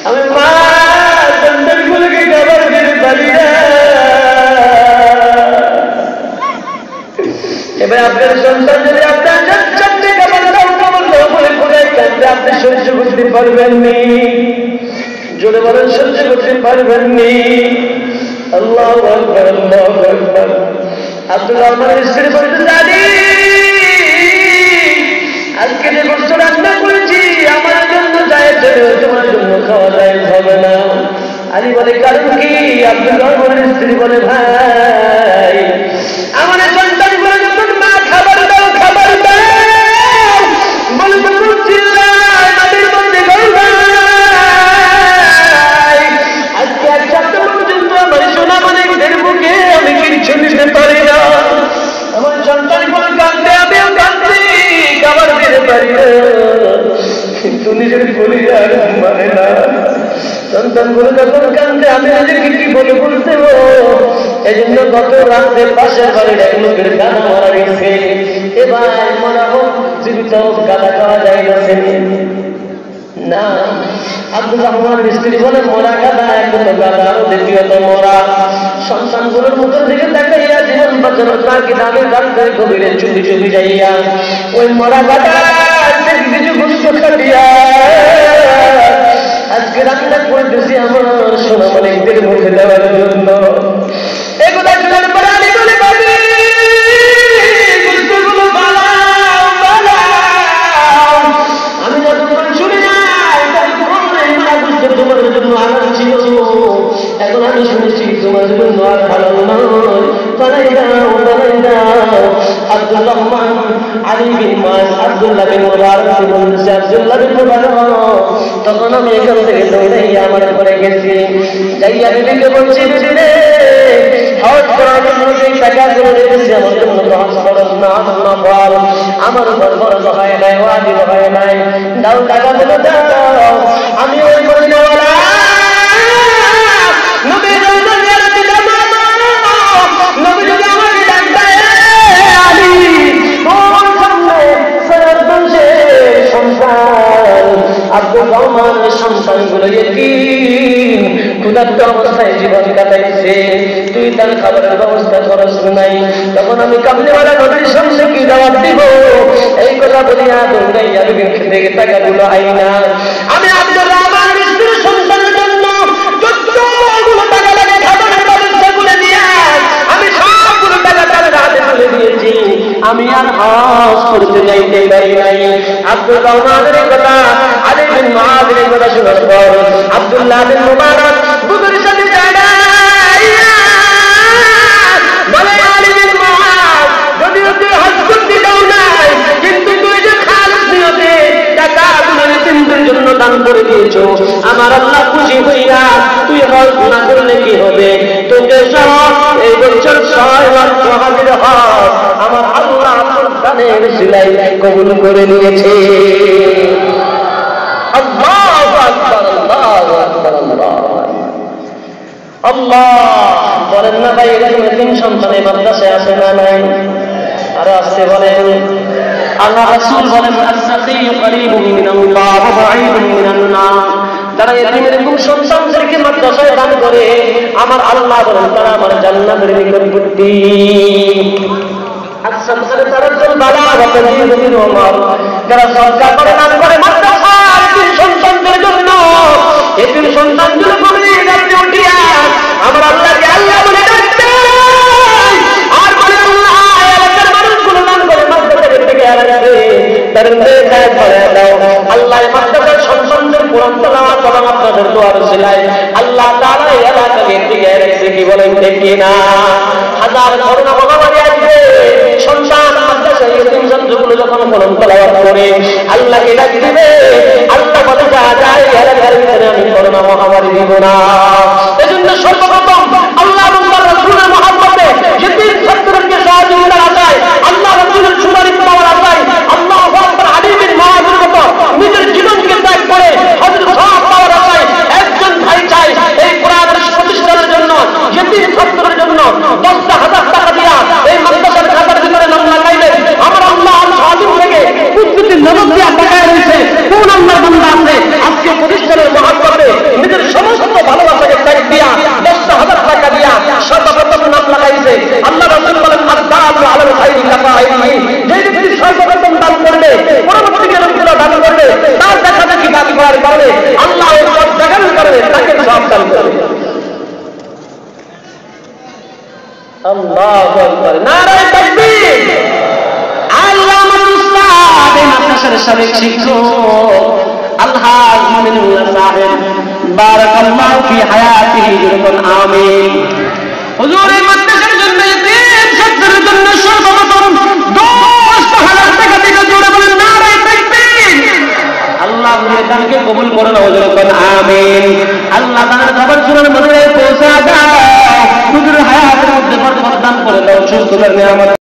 আমি মা সন্তানগুলোকে খাবার দিতে পারি না। এবার আপনার সন্তান যদি আপনার সবচেয়ে খাবার দাও খাবার দাও বলে কোথায় কাঁদবে, আপনি সহ্য করতে পারবেননি। জোরে বলেন সহ্য করতে পারবেননি। আল্লাহু আকবার, আল্লাহু আকবার। আব্দুর রহমানের স্ত্রী বলতে জানি আজকে যে গোস্ত রান্না করেছি আমার জন্য যায় তোমার জন্য খাওয়া যায় হবে না। আলী বলে কারণ কি? আব্দুর রহমানের স্ত্রী বলে ভাই আমার সন্তান বলে যখন মা খাবার দাও খাবার দাও বলে তখন চিল্লায় মাটির মধ্যে আজকে এক সপ্তাহ পর্যন্ত আমার সোনা মানিকদের বুকে আমি কিচ্ছু দিতে পারি না। আমার সন্তান বলে কাঁদতে আমিও কাঁদছি, খাবার দিতে পারি না, কিন্তু নিজের পরিবার মানে না। সন্তান বলে যখন কাঁদতে আমি নিজেকে কি বলে বলতে এই জন্য গত রাতে পাশের বাড়ির এক লোকের গানা মারা গেছে। এবার মনে হোক জীবিত গাদা খাওয়া যায় না। আব্দুর রহমানের স্ত্রী বলে মরা গাদা, এক তো গাদা, দ্বিতীয়ত মরা। সন্তানগুলোর মুখের দিকে দেখাইয়া জীবন বাঁচানোর তাকে দামের ডাক্তারের গভীরে চুপি চুপি যাইয়া ওই মরা গাদা কিছু গুস্ত খাইয়া আজকে রান্না করতেছি আমার সোনা মানিকদের মুখে দেওয়ার জন্য। এগুলা শুনে পরে আমি বলে পাবি গুস্তগুলো বানাও বানাও। আমি যতক্ষণ শুনে যাই গুস্ত তোমার জন্য আলাদা ছিল, এখন আমি শুনেছি তোমার জন্য আর ভালো নয়, বানাই দাও বানাই দাও। আব্দুর রহমান আলী বিন মুআয আব্দুল্লাহ বিন মুবারক বলছে আব্দুল্লাহ বিন মুবারক তখন আমি এখান থেকে দৌড়াইয়া আমার ঘরে গেছি, যাইয়া বিবিকে বলছি বিবি রে হজ করার জন্য যে টাকাগুলো রেখেছি আমার জন্য হজ খরচ না বল, আমার উপর খরচ হয় নাই, ওয়াজিব হয় নাই, দাও টাকাগুলো দাও। আমি ওই মদিনাওয়ালা নবী যদি আমাকে ডাক দেয় আলী মিসকিন ক্ষুধার্ত অবস্থায় জীবন কাটাইছে, তুই তার খাবারের ব্যবস্থা করস নাই। তখন আমি কামলিওয়ালা নবীর সামনে কি দাওয়াত দিব? এই কথা বলিয়া দৌড়াইয়া নবীর দিকে টাকাগুলো আইনা আমি আব্দুল্লাহ আমার স্ত্রীর সন্তানের জন্য যতগুলো টাকা লাগে খাবারের ব্যবস্থাগুলো দিয়া আমি সবগুলো টাকা তাদের হাতে তুলে দিয়েছি। আমি আর হজ করতে যাইতে পারি নাই। আব্দুল্লাহ আমাদের কথা, আলী বিন মুআযের কথা শোনার পর আব্দুল্লাহ বিন মুবারক বুকের সাথে যায় না, বলে আলী বিন মুআয, যদিও তুই হজ করতে যাও নাই, কিন্তু তুই যে খালিস নিয়তে টাকাগুলো এতিমদের জন্য দান করে দিয়েছো, আমার আল্লাহ খুশি হইয়া তুই হজ না করলে কি হবে? তোকে সহ এই বছর 6 লক্ষ হাজির হজ আমার আল্লাহ দানের সিলাই কবুল করে নিয়েছে। আল্লাহু আকবার, আল্লাহু আকবার, আল্লাহ বলেন না ভাই, এরকম তিন সন্তানের মাদ্রাসায় আছে না নাই? আরো আসতে বলেন। আল্লাহ রাসূল বলেন আস-সাকিয়্যু করিবুম মিনাল্লাহ ওয়া বাঈদুম মিনান নার। যারা এরকম সন্তানদেরকে মাদ্রাসায় দান করে আমার আল্লাহ বলেন তারা আমার জান্নাতের নিকটবর্তী। যারা সরকার করে নাম করে মাদ্রাসার সন্তানদের জন্য, এতিম সন্তানদের উঠিয়া আমার আল্লাহকে আল্লাহ বলে ডাকতে আর বলে আল্লাহ এলাকার মানুষগুলো নাম করে মাদ্রাসার থেকে আল্লাহ মাদ্রাসার সন্তানদের কোরআন তেলাওয়াত এবং আপনাদের দোয়ার সিলাই আল্লাহ তাআলা এলাকাকে টিকে রেখেছে। কি বলেন ঠিক কিনা? হাজার করোনা মহামারী আসবে, সন্তান মাদ্রাসায় এতিম সন্তানগুলো যখন কোরআন তেলাওয়াত করে আল্লাহকে ডাক দিবে, আল্লাহ বলে যা যায় এলাকার ভিতরে আমি করোনা মহামারী দিব না। এজন্য সর্বপ্রথম আল্লাহ এবং তার রাসূলের মহব্বতে এতিম ছাত্রদেরকে সহযোগিতার আশায় আল্লাহ রাসূলের সুপারিশ পাওয়ার আশায় আল্লাহু আকবার আলী বিন মুআযের মতো নিজের জীবনকে ত্যাগ করে হযরত সওয়াব পাওয়ার আশায় একজন ভাই চাই এই কোরআনের প্রতিষ্ঠানের জন্য এতিম ছাত্রদের জন্য 10,000 টাকা দিয়া এই মাদ্রাসার খাতার ভিতরে নাম লাগাইলে আমার আল্লাহ সাহায্য থেকে প্রতিটি নজর দিয়া তাকায় রয়েছে কোন আল্লাহর বান্দা আছে আজকে প্রতিষ্ঠানের মহব্বতে নিজের সমস্ত ভালোবাসাকে ত্যাগ দিয়া 10,000 টাকা দিয়া সর্বপ্রথম নাম লাগাইছে। আল্লাহ রাসূল বলেন আদ-দাআতু আলাল খায়রি কাফাইহি, যে ব্যক্তি সর্বপ্রথম দান করবে পরবর্তীকালে পুরো দান করবে তার দেখা দেখি দান করার কারণে আল্লাহ ওই সব দেখানোর কারণে তাকে সব দান করবে। আল্লাহু আকবার, নারায়ে তাকবীর। আল্লাহ উস্তাদ এই মাদ্রাসার সাবেক শিক্ষক আলহাজ মুমিনুল্লাহ সাহেব বারাকাল্লাহু ফি হায়াতিহি, যখন আমিন। হুজুর এই মাদ্রাসার জন্য এতিম ছাত্রদের জন্য সর্বপ্রথম 10,000 টাকা থেকে জোরে বলেন নারায়ে তাকবীর। আল্লাহ দানকে কবুল করুন, যখন আমিন। আল্লাহ তাআলা খবর শুনার মধ্যে পৌঁছা দাও, হুজুর হায়াতের মধ্যে বরকত দান করে দাও, সুস্থতার নিয়ামত